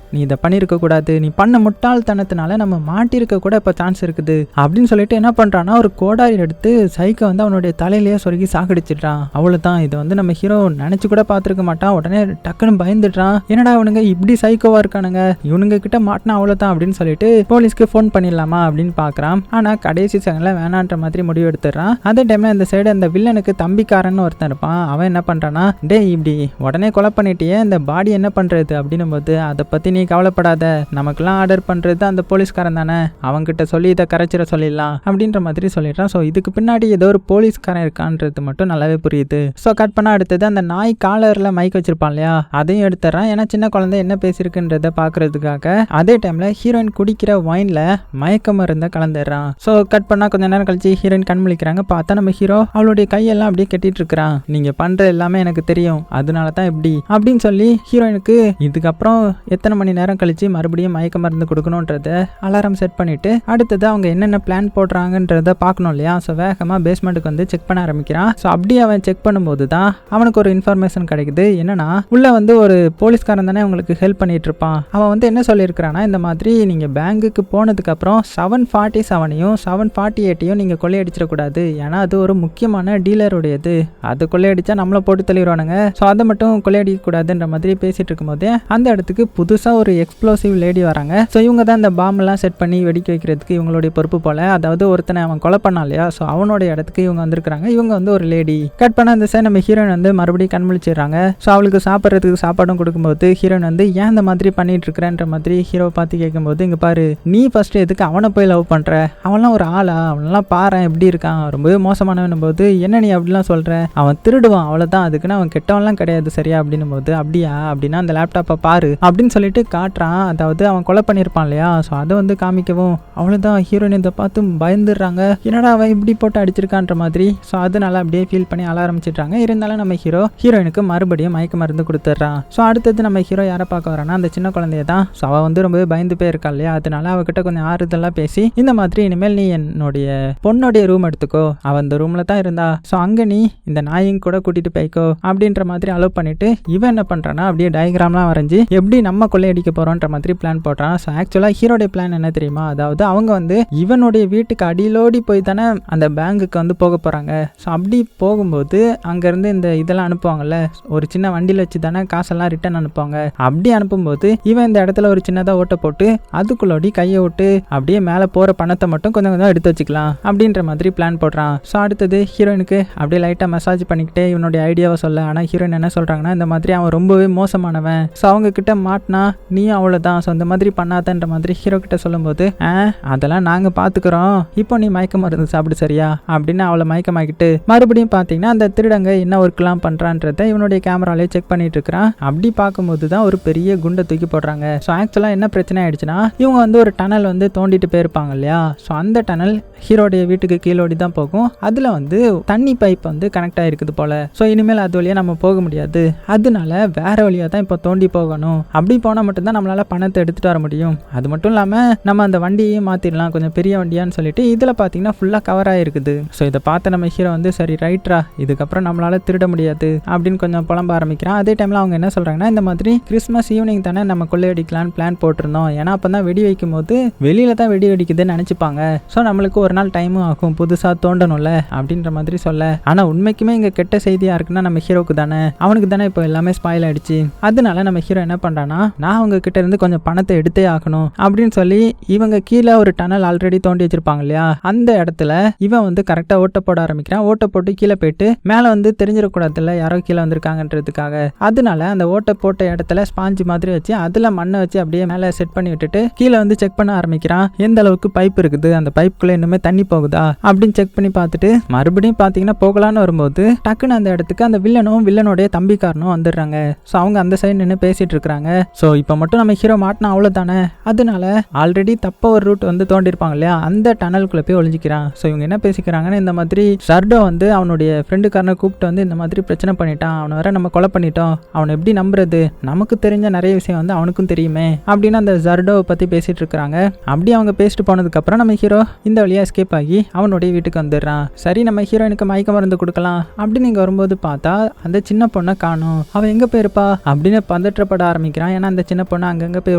நீ இதை பண்ணியிருக்க கூடாது, நீ பண்ண முட்டாள்தனத்தினால நம்ம மாட்டிருக்க கூட இப்போ சான்ஸ் இருக்குது அப்படின்னு சொல்லிட்டு என்ன பண்ணுறான்னா ஒரு கோடாரி எடுத்து சைக்கை வந்து அவனுடைய தலையிலேயே சொருகி சாகடிச்சிட்றான். அவ்வளோதான். இதை வந்து நம்ம ஹீரோ நினச்சி கூட பார்த்துருக்க மாட்டான். உடனே டக்குன்னு பயந்துடுறான். என்னடா இவனுங்க இப்படி சைக்கோவா இருக்கானுங்க, இவனுங்க கிட்ட மாட்டினா அவ்வளோதான் அப்படின்னு சொல்லிட்டு போலீஸ்க்கு ஃபோன் பண்ணிடலாமா அப்படின்னு பார்க்குறான். ஆனால் கடைசி செகண்ட்ல வேணான்ற மாதிரி முடிவு எடுத்துடுறான். அதே டைம்ல இந்த சைடு அந்த வில்லனுக்கு தம்பிக்காரன்னு ஒருத்தன் இருப்பான். அவன் என்ன பண்ணுறான்னா, டே இப்படி உடனே கொலை பண்ணிட்டியே, இந்த பாடி என்ன பண்ணுறது அப்படின்னும் போது, அதை பற்றி நீ கவலைப்படாத, நமக்குலாம் ஆர்டர் பண்ணுறது அந்த போலீஸ்காரன் தானே, அவன்கிட்ட சொல்லி இதை கரைச்சிட சொல்லிடலாம் அப்படின்ற மாதிரி சொல்லிடுறான். ஸோ இதுக்கு பின்னாடி ஏதோ ஒரு போலீஸ்காரன் இருக்கான்றது மட்டும் நல்லாவே புரியுது. ஸோ கட் பண்ண அடுத்தது அந்த நாய் காலரில் மைக் வச்சிருப்பான் இல்லையா, அதையும் எடுத்துறான். ஏன்னா சின்ன குழந்தை என்ன பேசியிருக்குன்றத பார்க்கறதுக்காக. அதே டைம்ல ஹீரோயின் குடிக்கிற வைன்ல மயக்க மருந்தை கலந்துடுறான். ஸோ கட் பண்ணா கொஞ்ச நேரம் கழிச்சு ஹீரோயின் கண் முழிக்கிறாங்க. பார்த்தா நம்ம ஹீரோ அவளுடைய கையெல்லாம் அப்படியே கட்டிட்டு இருக்கிறான். நீங்க பண்ற எல்லாமே எனக்கு தெரியும், அதனால தான் இப்படி அப்படின்னு சொல்லி ஹீரோயினுக்கு இதுக்கப்புறம் எத்தனை மணி நேரம் கழிச்சு மறுபடியும் மயக்க மருந்து கொடுக்கணுன்றத அலாரம் செட் பண்ணிட்டு அடுத்தது அவங்க என்னென்ன பிளான் போடுறாங்கன்றத பார்க்கணும் இல்லையா. ஸோ வேகமாக பேஸ்மெண்ட்டுக்கு வந்து செக் பண்ண ஆரம்பிக்கிறான். ஸோ அப்படியே அவன் செக் பண்ணும்போது தான் அவனுக்கு ஒரு இன்ஃபர்மேஷன் கிடைக்குது. என்னன்னா உள்ள வந்து ஒரு போலீஸ்காரன் தானே உங்களுக்கு ஹெல்ப் பண்ணிட்டு இருப்பான். அவன் வந்து என்ன சொல்லியிருக்கிறான்னா, இந்த மாதிரி நீங்க பேங்குக்கு போனதுக்கு அப்புறம் 747ஐயும் 748ஐயும் நீங்க கொள்ளையடிச்சிடக்கூடாது, ஏன்னா அது ஒரு முக்கியமான டீலருடையது, அது கொள்ளையடிச்சா நம்மளை போட்டு தெளிவானுங்க, ஸோ அதை மட்டும் கொள்ளையடிக்க கூடாதுன்ற மாதிரி பேசிட்டு இருக்கும்போதே அந்த இடத்துக்கு புதுசா ஒரு எக்ஸ்ப்ளோசிவ் லேடி வராங்க. ஸோ இவங்க தான் இந்த பாம் எல்லாம் செட் பண்ணி வெடிக்க வைக்கிறதுக்கு இவங்களுடைய பொறுப்பு போல. அதாவது ஒருத்தனை அவன் கொலை பண்ணான் இல்லையா, ஸோ அவனோட இடத்துக்கு இவங்க வந்திருக்காங்க. இவங்க வந்து ஒரு லேடி. கட் பண்ண அந்த சைடு நம்ம ஹீரோயின் வந்து மறுபடியும் கண்முழிச்சிடுறாங்க. ஸோ அவளுக்கு சாப்பிட்றதுக்கு சாப்பாடும் கொடுக்கும்போது ஹீரோயின் வந்து ஏன் இந்த மாதிரி பண்ணிட்டு இருக்கிறேன்ற மாதிரி ஹீரோவை பார்த்து கேட்கும்போது, இங்க பாரு நீ ஃபர்ஸ்ட் எதுக்கு அவனை போய் லவ் பண்ற, அவன்லாம் ஒரு ஆளா, அவனெல்லாம் பாரு எப்படி இருக்கான், ரொம்பவே மோசமானவன் போது என்ன நீ அப்படிலாம் சொல்ற, அவன் திருடுவான் அவ்வளோதான், அதுக்குன்னு அவன் கெட்டவன்லாம் கிடையாது சரியா அப்படின்னும் போது, அப்படியா அப்படின்னா அந்த லேப்டாப்பை பாரு அப்படின்னு சொல்லிட்டு காட்டுறான். அதாவது அவன் கொலை பண்ணியிருப்பான் இல்லையா, ஸோ அதை வந்து காமிக்கவும் அவ்வளோதான் ஹீரோயின் இதை பார்த்து பயந்துடுறாங்க. என்னடா அவன் இப்படி போட்டு அடிச்சிருக்கான்ற மாதிரி. ஸோ அதனால அப்படியே ஃபீல் பண்ணி அழ ஆரம்பிச்சிடுறாங்க. இருந்தாலும் நம்ம ஹீரோயினுக்கு மறுபடியும் மயக்க மருந்து கொடுத்துட்றான். ஸோ அடுத்தது நம்ம ஹீரோ யாரை பார்க்க வரான்னா அந்த சின்ன குழந்தைய தான். ஸோ அவள் வந்து ரொம்பவே பயந்து போயிருக்கா இல்லையா, அதனால அவகிட்ட கொஞ்சம் ஆறுதெல்லாம் பேசி இந்த மாதிரி இனிமேல் நீ என்னுடைய பொண்ணுடைய ரூம் எடுத்துக்கோ, அவன் அந்த ரூம்ல தான் இருந்தா, ஸோ அங்க நீ இந்த நாயும் கூட கூட்டிட்டு போய்க்கோ அப்படின்ற மாதிரி அலோவ் பண்ணிட்டு இவன் என்ன பண்றான்னா அப்படியே டயக்ராம்லாம் வரைஞ்சி எப்படி நம்ம கொள்ளையடிக்க போறோன்ற மாதிரி பிளான் போடுறான். ஸோ ஆக்சுவலா ஹீரோடைய பிளான் என்ன தெரியுமா, அதாவது அவங்க வந்து இவனுடைய வீட்டுக்கு அடியிலோடி போய் தானே அந்த பேங்குக்கு வந்து போக போறாங்க. ஸோ அப்படி போகும்போது அங்கேருந்து இந்த இதெல்லாம் அனுப்புவாங்கல்ல, ஒரு சின்ன வண்டியில் வச்சு தானே காசெல்லாம் ரிட்டர்ன் அனுப்புவாங்க. அப்படி அனுப்பும்போது இவன் இந்த இடத்துல ஒரு சின்னதாக ஓட்ட போட்டு அதுக்குள்ளோடி கையை விட்டு அப்படியே மேலே போகிற பணத்தை மட்டும் கொஞ்சம் கொஞ்சம் எடுத்து வச்சுக்கலாம் அப்படின்ற மாதிரி பிளான் போடுறான். ஸோ அடுத்தது ஹீரோயினுக்கு அப்படியே லைட்டாக மசாஜ் பண்ணிக்கிட்டே இவனுடைய ஐடியாவை சொல்ல. ஆனால் ஹீரோயின் என்ன சொல்கிறாங்கன்னா, இந்த மாதிரி அவன் ரொம்பவே மோசமானவன், ஸோ அவங்க கிட்ட மாட்டினா நீயும் அவ்வளோதான், ஸோ இந்த மாதிரி பண்ணாதன்ற மாதிரி ஹீரோ கிட்ட சொல்லும்போது இருக்கும்போது அதெல்லாம் நாங்க பாத்துக்கிறோம், இப்போ நீ மயக்க மருந்து சாப்பிடு சரியா அப்படின்னு அவளை மயக்கமாக்கிட்டு மறுபடியும் பாத்தீங்கன்னா அந்த திருடங்க என்ன ஒர்க்லாம் பண்றான்றத இவனுடைய கேமராலே செக் பண்ணிட்டு இருக்கிறான். அப்படி பார்க்கும்போது தான் ஒரு பெரிய குண்டை தூக்கி போடுறாங்க. ஸோ ஆக்சுவலா என்ன பிரச்சனை ஆயிடுச்சுன்னா இவங்க வந்து ஒரு டனல் வந்து தோண்டிட்டு போயிருப்பாங்க இல்லையா. ஸோ அந்த டனல் ஹீரோடைய வீட்டுக்கு கீழோடி தான் போகும். அதுல வந்து தண்ணி பைப் வந்து கனெக்ட் ஆயிருக்குது போல. ஸோ இனிமேல் அது வழியா நம்ம போக முடியாது, அதனால வேற வழியா தான் இப்போ தோண்டி போகணும். அப்படி போனா மட்டும்தான் நம்மளால பணத்தை எடுத்துட்டு வர முடியும். அது மட்டும் இல்லாம நம்ம அந்த வண்டியையும் மாத்திடலாம், கொஞ்சம் பெரிய வண்டியான்னு சொல்லிட்டு இதுல பாத்தீங்கன்னா ஃபுல்லா கவர் ஆயிருக்குது. ஸோ இதை பார்த்து நம்ம ஹீரோ வந்து சரி ரைட்ரா, இதுக்கப்புறம் நம்மளால திருட முடியாது அப்படின்னு கொஞ்சம் புலம்ப ஆரம்பிக்கிறான். அதே டைம்ல அவங்க என்ன சொல்றாங்கன்னா, இந்த மாதிரி கிறிஸ்மஸ் ஈவினிங் தானே நம்ம கொள்ளையடிக்கலான்னு பிளான் போட்டிருந்தோம், ஏன்னா அப்பதான் வெடி வைக்கும் போது வெளியில தான் வெடி வெடிக்குதுன்னு நினைச்சுப்பாங்க. ஸோ நம்மளுக்கு ஒரு நாள் டைமும் ஆகும், புதுசா தோண்டணும்ல அப்படின்ற மாதிரி சொல்ல. ஆனா உண்மைக்குமே இங்க கெட்ட செய்தியா இருக்குன்னா நம்ம ஹீரோக்கு தானே, அவனுக்கு தானே இப்போ எல்லாமே ஸ்பாயில் ஆயிடுச்சு. அதனால நம்ம ஹீரோ என்ன பண்றானா, நான் அவங்க கிட்ட இருந்து கொஞ்சம் பணத்தை எடுத்தே ஆகணும் அப்படின்னு சொல்லி இவங்க கீழே ஒரு டனல் ஆல்ரெடி தோண்டி வச்சிருப்பாங்க இல்லையா, அந்த இடத்துல இவன் வந்து கரெக்டா ஓட்ட போட ஆரம்பிக்கிறான். ஓட்ட போட்டு கீழே போயிட்டு மேல வந்து தெரிஞ்சிடக்கூடாதுல்ல யாரோ கீழே வந்திருக்காங்கன்றதுக்காக, அதனால அந்த ஓட்ட போட்ட இடத்துல ஸ்பாஞ்சு மாதிரி வச்சு அதுல மண்ணை வச்சு அப்படியே மேல செட் பண்ணி விட்டுட்டு கீழே வந்து செக் பண்ண ஆரம்பிக்கிறான். எந்த அளவுக்கு பைப் இருக்குது, அந்த பைப்புக்குள்ள இன்னுமே தண்ணி போகுதா அப்படின்னு செக் பண்ணி பார்த்துட்டு மறுபடியும் பாத்தீங்கன்னா போகலான்னு வரும்போது டக்குன்னு அந்த இடத்துக்கு அந்த வில்லனுடைய தம்பிக்காரனும் வந்துடுறாங்க. ஸோ அவங்க அந்த சைடு நின்று பேசிட்டு இருக்காங்க. ஸோ இப்போ மட்டும் நம்ம ஹீரோ மாட்டினா அவ்வளோதானே, அதனால ஆல்ரெடி தப்ப ஒரு ரூட் வந்து தோண்டிருப்பாங்க இல்லையா, அந்த டனலுக்குள்ள போய் ஒளிஞ்சிக்கிறான். ஸோ இவங்க என்ன பேசிக்கிறாங்கன்னு, இந்த மாதிரி சர்டோ வந்து அவனுடைய ஃப்ரெண்டுக்காரனை கூப்பிட்டு வந்து இந்த மாதிரி பிரச்சனை பண்ணிட்டான், அவனை வேற நம்ம கொலை பண்ணிட்டோம், அவனை எப்படி நம்புறது, நமக்கு தெரிஞ்ச நிறைய விஷயம் வந்து அவனுக்கும் தெரியுமே அப்படின்னு அந்த சர்டோவை பத்தி பேசிட்டு இருக்காங்க. அப்படி அவங்க பேசிட்டு போனதுக்கு அப்புறம் நம்ம ஹீரோ இந்த வழியா எஸ்கேப் ஆகி அவனுடைய வீட்டுக்கு வந்துடுறான். சரி நம்ம ஹீரோயினுக்கு மயக்க மருந்து கொடுக்கலாம் அப்படின்னு நீங்க வரும்போது பார்த்தா அந்த சின்ன பொண்ணை காணும், அவன் எங்க போயிருப்பா அப்படின்னு பதற்றப்பட ஆரம்பிக்கிறான். ஏன்னா அந்த சின்ன பொண்ணு அங்கங்க போய்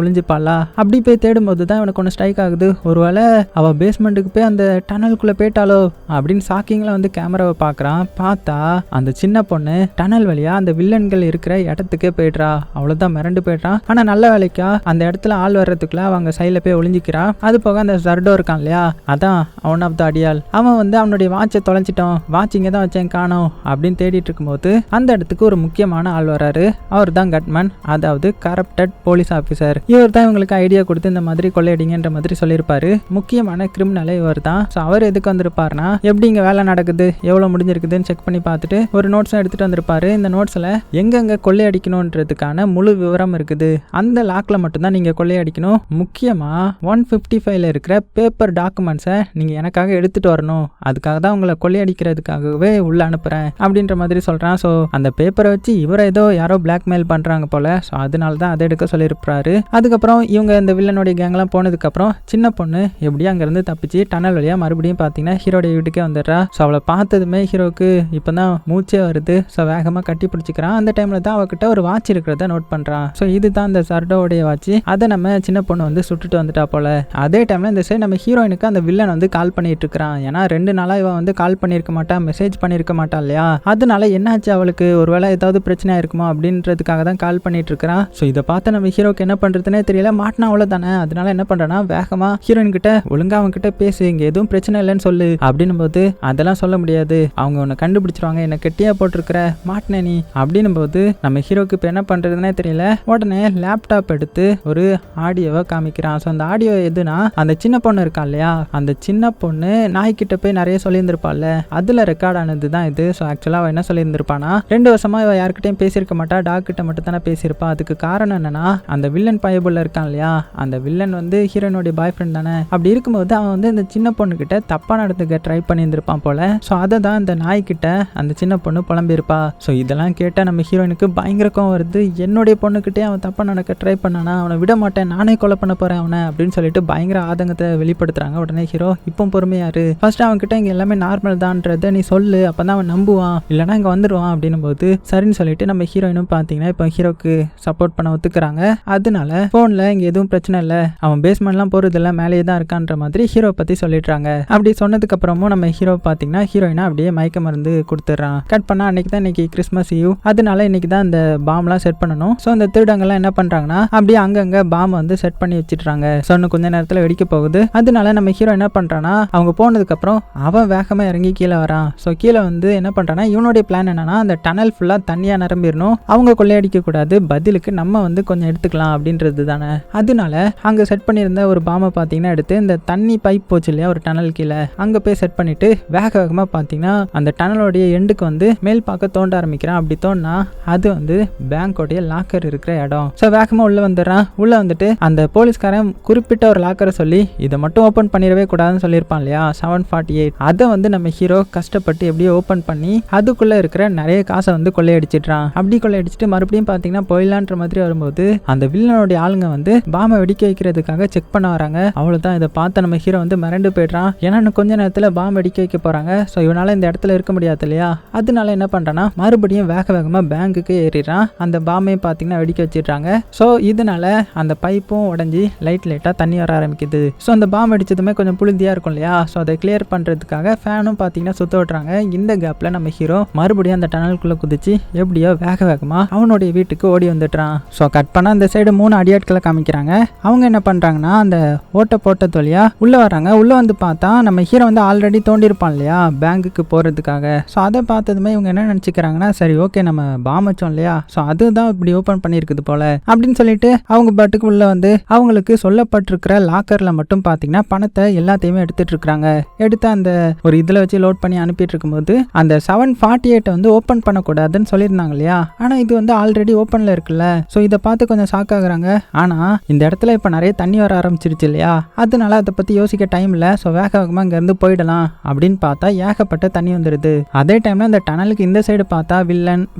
ஒளிஞ்சுப்பாளா. அப்படி போய் தேடும்போது தான் இவனுக்கு ஒன்று ஸ்ட்ரைக் ஆகுது, ஒருவேளை அவ பேஸ்மெண்ட்டுக்கு போய் அந்த டனலுக்குள்ள போயிட்டாலோ அப்படின்னு ஷாக்கிங்ல வந்து கேமராவை பாக்குறான். பார்த்தா அந்த சின்ன பொண்ணு டனல் வழியா அந்த வில்லன்கள் இருக்கிற இடத்துக்கே போயிடுறா. அவ்வளவுதான் மிரண்டு போயிட்டான். ஆனா நல்ல வேலைக்கா அந்த இடத்துல ஆள் வர்றதுக்குள்ள அவங்க சைட்ல போய் ஒளிஞ்சிக்கிறான். அது போக அந்த சர்டோ இருக்கான் இல்லையா, அதான் ஒன் ஆஃப் த அடியால், அவன் வந்து அவனுடைய வாட்சை தொலைச்சிட்டோம், வாட்ச் இங்கே தான் வச்சேன் காணோம் அப்படின்னு தேடிட்டு இருக்கும்போது அந்த இடத்துக்கு ஒரு முக்கியமான ஆள் வராரு. அவர் தான் கட்மன், அதாவது கரப்டட் போலீஸ் ஆஃபீஸர். இவர் தான் இவங்களுக்கு ஐடியா கொடுத்து இந்த மாதிரி கொள்ளையடிங்கன்ற மாதிரி சொல்லியிருப்பாரு. முக்கியமான கிரிமினலே இவர் தான். ஸோ அவர் எதுக்கு வந்திருப்பாருன்னா, எப்படி இங்கே வேலை நடக்குது, எவ்வளோ முடிஞ்சிருக்குதுன்னு செக் பண்ணி பார்த்துட்டு ஒரு நோட்ஸும் எடுத்துட்டு வந்திருப்பாரு. இந்த நோட்ஸில் எங்கெங்க கொள்ளையடிக்கணுன்றதுக்கான முழு விவரம் இருக்குது. அந்த லாக்ல மட்டும்தான் நீங்க கொள்ளையடிக்கணும். முக்கியமா 155ல இருக்கிற பேப்பர் டாக்குமெண்ட்ஸை நீங்க எனக்காக எடுத்துட்டு வரணும், அதுக்காக தான் உங்களை கொள்ளையடிக்கிறதுக்காகவே உள்ள அனுப்புறேன் அப்படின்ற மாதிரி சொல்றான். ஸோ அந்த பேப்பரை வச்சு இவரை ஏதோ யாரோ பிளாக்மெயில் பண்றாங்க போல. ஸோ அதனால தான் அதை எடுக்க சொல்லியிருப்பாரு. அதுக்கப்புறம் இவங்க இந்த வில்லனுடைய கேங்லாம் போனதுக்கு அப்புறம் சின்ன பொண்ணு எப்படியும் அங்கிருந்து தப்பிச்சு டனல் வழியா மறுபடியும் பாத்தீங்கன்னா ஹீரோடைய வீட்டுக்கே வந்துடுறா. ஸோ அவளை பார்த்ததுமே ஹீரோக்கு இப்பதான் மூச்சே வருது. ஸோ வேகமா கட்டி பிடிச்சிக்கிறான். அந்த டைம்ல தான் அவகிட்ட ஒரு வாட்ச் இருக்கிறத நோட் பண்றான். ஸோ இதுதான் இந்த சர்டோடைய வாட்ச். அதை நம்ம சின்ன பொண்ணு வந்து சுட்டுட்டு வந்துட்டா போல. அதே டைம்ல இந்த சைடு நம்ம ஹீரோயினுக்கு அந்த வில்லன் வந்து கால் பண்ணிட்டு இருக்கிறான். ஏன்னா 2 நாளா இவன் வந்து கால் பண்ணிருக்க மாட்டா, மெசேஜ் பண்ணிருக்க மாட்டா இல்லையா, அதனால என்னாச்சு அவளுக்கு, ஒருவேளை ஏதாவது பிரச்சனையா இருக்குமோ அப்படின்றதுக்காக தான் கால் பண்ணிட்டு இருக்கிறான். ஸோ இதை பார்த்து நம்ம ஹீரோக்கு என்ன பண்றதுன்னே தெரியல. மாட்டினா அவ்வளவுதானே, அதனால என்ன பண்றானா வேகமா ஹீரோயின் கிட்ட ஒழுங்கா அவங்க கிட்ட பேசு, இங்க எதுவும் பிரச்சனை இல்லைன்னு சொல்லு அப்படின்னும் போது அதெல்லாம் சொல்ல முடியாது, அவங்க உன்னை கண்டுபிடிச்சிருவாங்க, என்ன கெட்டியா போட்டிருக்கிற மாட்டின நீ அப்படின்னும் போது நம்ம ஹீரோக்கு இப்போ என்ன பண்றதுன்னே தெரியல. உடனே லேப்டாப் எடுத்து ஒரு ஆடியோவை காமிக்கிறான். ஸோ அந்த ஆடியோ எதுனா, அந்த சின்ன பொண்ணு இருக்கா இல்லையா, அந்த சின்ன பொண்ணு நாய்கிட்ட போய் நிறைய சொல்லியிருந்திருப்பாள்ல, அதுல ரெக்கார்ட் ஆனது தான் இது. ஸோ ஆக்சுவலா அவ என்ன சொல்லியிருந்திருப்பானா, 2 வருஷமா இவ யாருக்கிட்டையும் பேசியிருக்க மாட்டா, டாக் கிட்ட மட்டும் தானே பேசியிருப்பா. அதுக்கு காரணம் என்னன்னா, அந்த வில்லன் பயபுள்ள இருக்கான் இல்லையா, அந்த வில்லன் வந்து ஹீரோனுடைய பாய் ஃப்ரெண்ட் தானே. அப்படி இருக்கும்போது அவன் வந்து இந்த சின்ன பொண்ணு கிட்ட தப்பா நடந்துக்க ட்ரை பண்ணியிருந்திருப்பான் போல. ஸோ அதை தான் இந்த நாய்கிட்ட அந்த சின்ன பொண்ணு புலம்பியிருப்பா. ஸோ இதெல்லாம் கேட்டா நம்ம ஹீரோயினுக்கு பயங்கர கோவம் வருது. என்னுடைய பொண்ணுக்கிட்டே அவன் தப்பா நடக்க ட்ரை பண்ணானா, அவனை விட மாட்டேன், நானே கொலை பண்ண போறேன் அவனை அப்படின்னு சொல்லிட்டு பயங்கர ஆதங்கத்தை வெளிப்படுத்துறாங்க. உடனே ஹீரோ இப்போ பொறுமையாரு, ஃபர்ஸ்ட் அவன் கிட்ட இங்க எல்லாமே நார்மல் தான்றத நீ சொல்லு, அப்பதான் அவன் நம்புவான், இல்லைன்னா இங்க வந்துடுவான் அப்படின்னும் போது சரின்னு சொல்லிட்டு நம்ம ஹீரோயினும் பாத்தீங்கன்னா இப்போ ஹீரோக்கு சப்போர்ட் பண்ண ஒத்துக்கிறாங்க. அதனால போன்ல இங்க எதுவும் பிரச்சனை இல்லை, அவன் பேஸ்மெண்ட்லாம் போறது இல்லை, மேலேயே தான் இருக்கான்ற மாதிரி ஹீரோ பத்தி சொல்லிடுறாங்க. அப்படி சொன்னதுக்கு அப்புறமும் நம்ம ஹீரோ பாத்தீங்கன்னா ஹீரோயினா அப்படியே மயக்க மருந்து கொடுத்துட்றான். கட் பண்ணா அன்னைக்கு தான் இன்னைக்கு கிறிஸ்மஸ் ஈவ், அதனால இன்னைக்கு தான் இந்த பாம்லாம் செட் பண்ணணும். ஸோ இந்த திருடங்கள்லாம் என்ன பண்றாங்கன்னா அப்படியே அங்கங்க பாம் வந்து செட் பண்ணி வச்சிடுறாங்க. ஸோ இன்னும் கொஞ்ச நேரத்தில் வெடிக்க போகுது. அதனால நம்ம ஹீரோ என்ன பண்றானா, அவங்க போனதுக்கு அப்புறம் அவன் வேகமா இறங்கி கீழே வரான். ஸோ கீழே வந்து என்ன பண்றானா, இவனுடைய பிளான் என்னன்னா, அந்த டனல் ஃபுல்லா தண்ணியா நிரம்பிடணும், அவங்க கொள்ளையடிக்க கூடாது, பதிலுக்கு நம்ம வந்து கொஞ்சம் எடுத்துக்கலாம் அப்படின்றது தானே. அதனால அங்க செட் பண்ணியிருந்த ஒரு பாம்பை பார்த்தீங்கன்னா எடுத்து இந்த தண்ணி பைப் போச்சு இல்லையா ஒரு டனல் கீழே அங்கே போய் செட் பண்ணிட்டு வேக வேகமாக பார்த்தீங்கன்னா அந்த டனலோடைய எண்டுக்கு வந்து மேல் பார்க்க தோண்ட ஆரம்பிக்கிறான். அப்படி தோண்டினா அது வந்து பேங்கோடைய லாக்கர் இருக்கிற இடம். ஸோ வேகமாக உள்ளே வந்துடுறான். உள்ளே வந்துட்டு அந்த போலீஸ்காரன் குறிப்பிட்ட ஒரு லாக்கரை சொல்லி இதை மட்டும் ஓப்பன் பண்ணிடவே கூடாதுன்னு சொல்லியிருப்பான் இல்லையா 748. அதை வந்து நம்ம ஹீரோ கஷ்டப்பட்டு எப்படியோ ஓப்பன் பண்ணி அதுக்குள்ளே இருக்கிற நிறைய காசை வந்து கொள்ளையடிச்சிட்றான். அப்படி கொள்ளையடிச்சிட்டு மறுபடியும் பார்த்தீங்கன்னா போயிடலான்ற மாதிரி வரும்போது அந்த வில்லனுடைய ஆளுங்க வந்து பாம்பை வெடிக்க வைக்கிறதுக்காக செக் பண்ண வராங்க. அவ்வளோதான். இதை பார்த்து நம்ம ஹீரோ வந்து மிரண்டு போயிடுறான். ஏன்னா இன்னும் கொஞ்ச நேரத்தில் பாம்பு வெடிக்க வைக்க போகிறாங்க. ஸோ இவனால இந்த இடத்துல இருக்க முடியாது இல்லையா. அதனால என்ன பண்ணுறான்னா மறுபடியும் வேக வேகமாக பேங்குக்கு ஏறிடுறான். அந்த பாம்பையும் பார்த்தீங்கன்னா வெடிக்க வச்சிடுறாங்க. ஸோ இதனால அந்த பைப்பும் உடஞ்சி லைட்டாக தண்ணி வர ஆரம்பிக்குது. ஸோ அந்த பாம்பு அடிச்சதுமே கொஞ்சம் புழுதியாக இருக்கும் இல்லையா. ஸோ அதை கிளியர் பண்ணுறதுக்காக ஃபேனும் பார்த்தீங்கன்னா சுத்த விட்றாங்க. இந்த கேப்பில் நம்ம ஹீரோ மறுபடியும் அந்த டனலுக்குள்ளே குதிச்சு எப்படியோ வேக வேகமாக அவனுடைய வீட்டுக்கு ஓடி வந்துட்டான். ஸோ கட் பண்ண அந்த சைடு 3 அடியாட்களை காமிக்கிறாங்க. அவங்க என்ன பண்ணுறாங்கன்னா அந்த ஓட்ட போட்ட தொழியா உள்ளே வராங்க. உள்ளே வந்து பார்த்தா நம்ம ஹீரோ வந்து ஆல்ரெடி தோண்டியிருப்பான் இல்லையா பேங்குக்கு போகிறதுக்காக. ஸோ அதை பார்த்ததுமே இவங்க என்ன நினச்சிக்கிறாங்கன்னா சரி ஓகே நம்ம பாம் வச்சோம் இல்லையா ஸோ அதுதான் இப்படி ஓப்பன் பண்ணியிருக்குது போல அப்படின்னு சொல்லிட்டு அவங்க பாட்டுக்கு உள்ளே வந்து அவங்களுக்கு சொல்லப்பட்டிருக்கிற லாக்கரில் மட்டும் பார்த்தீங்கன்னா பணத்தை எல்லாத்தையுமே எடுத்துட்டு இருக்கிறாங்க. எடுத்து அந்த ஒரு இதில் வச்சு லோட் பண்ணி அனுப்பிட்டு இருக்கும்போது அந்த 748 வந்து ஓப்பன் பண்ணக்கூடாதுன்னு சொல்லியிருந்தாங்க இல்லையா. ஆனால் இது வந்து ஆல்ரெடி ஓப்பனில் இருக்குல்ல. ஸோ இதை பார்த்து கொஞ்சம் ஷாக் ஆகுறாங்க. ஆனால் இந்த இடத்துல இப்போ நிறைய தண்ணி வர ஆரம்பிச்சிருச்சு இல்லையா. அதனால அதை பற்றி யோசிக்க டைம் இல்லை. ஸோ வேக வேகமாக இங்கேருந்து போயிடலாம் அப்படின்னு பார்த்தா ஏகப்பட்ட தண்ணி வந்துடுது. அதே டைமில் அந்த டனலுக்கு இந்த சைடு பார்த்தா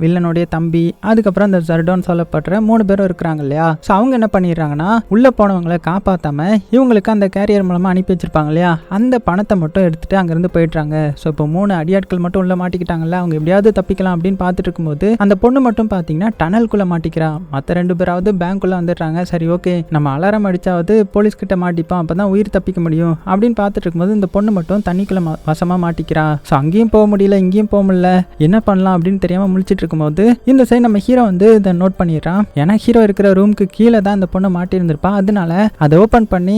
வில்லனுடைய தம்பி அதுக்கப்புறம் அந்த ஜர்டோன்னு சொல்லப்படுற 3 பேரும் இருக்கிறாங்க இல்லையா. ஸோ அவங்க என்ன பண்ணிடுறாங்கன்னா உள்ளே போனவங்களை காப்பாற்றாம இவங்களுக்கு அந்த கேரியர் மூலமாக அனுப்பி வச்சிருப்பாங்க இல்லையா அந்த பணத்தை மட்டும் எடுத்துட்டு அங்கேருந்து போயிடுறாங்க. ஸோ இப்போ 3 அடியாட்கள் மட்டும் உள்ள மாட்டிக்கிட்டாங்கல்ல. அவங்க எப்படியாவது தப்பிக்கலாம் அப்படின்னு பார்த்துட்டு இருக்கும்போது அந்த பொண்ணு மட்டும் பார்த்தீங்கன்னா டனல்குள்ளே மாட்டிக்கிறா. மற்ற 2 பேராவது பேங்க்குள்ளே வந்துடுறாங்க. சரி ஓகே நம்ம அலாரம் அடிச்சாவது போலீஸ் கிட்ட மாட்டிப்போம் அப்பதான் உயிர் தப்பிக்க முடியும் அப்படின்னு பார்த்துட்டு இருக்கும்போது இந்த பொண்ணு மட்டும் தண்ணிக்குள்ள வசமா மாட்டிக்கிறா. ஸோ அங்கேயும் போக முடியல இங்கேயும் போக முடியல என்ன பண்ணலாம் அப்படின்னு தெரியாம முழிச்சிட்டு இருக்கும்போது இந்த சைடு நம்ம ஹீரோ வந்து இதை நோட் பண்ணிடுறான். ஏன்னா ஹீரோ இருக்கிற ரூமுக்கு கீழே தான் அந்த பொண்ணு மாட்டி இருந்திருப்பா. அதனால அதை ஓப்பன் பண்ணி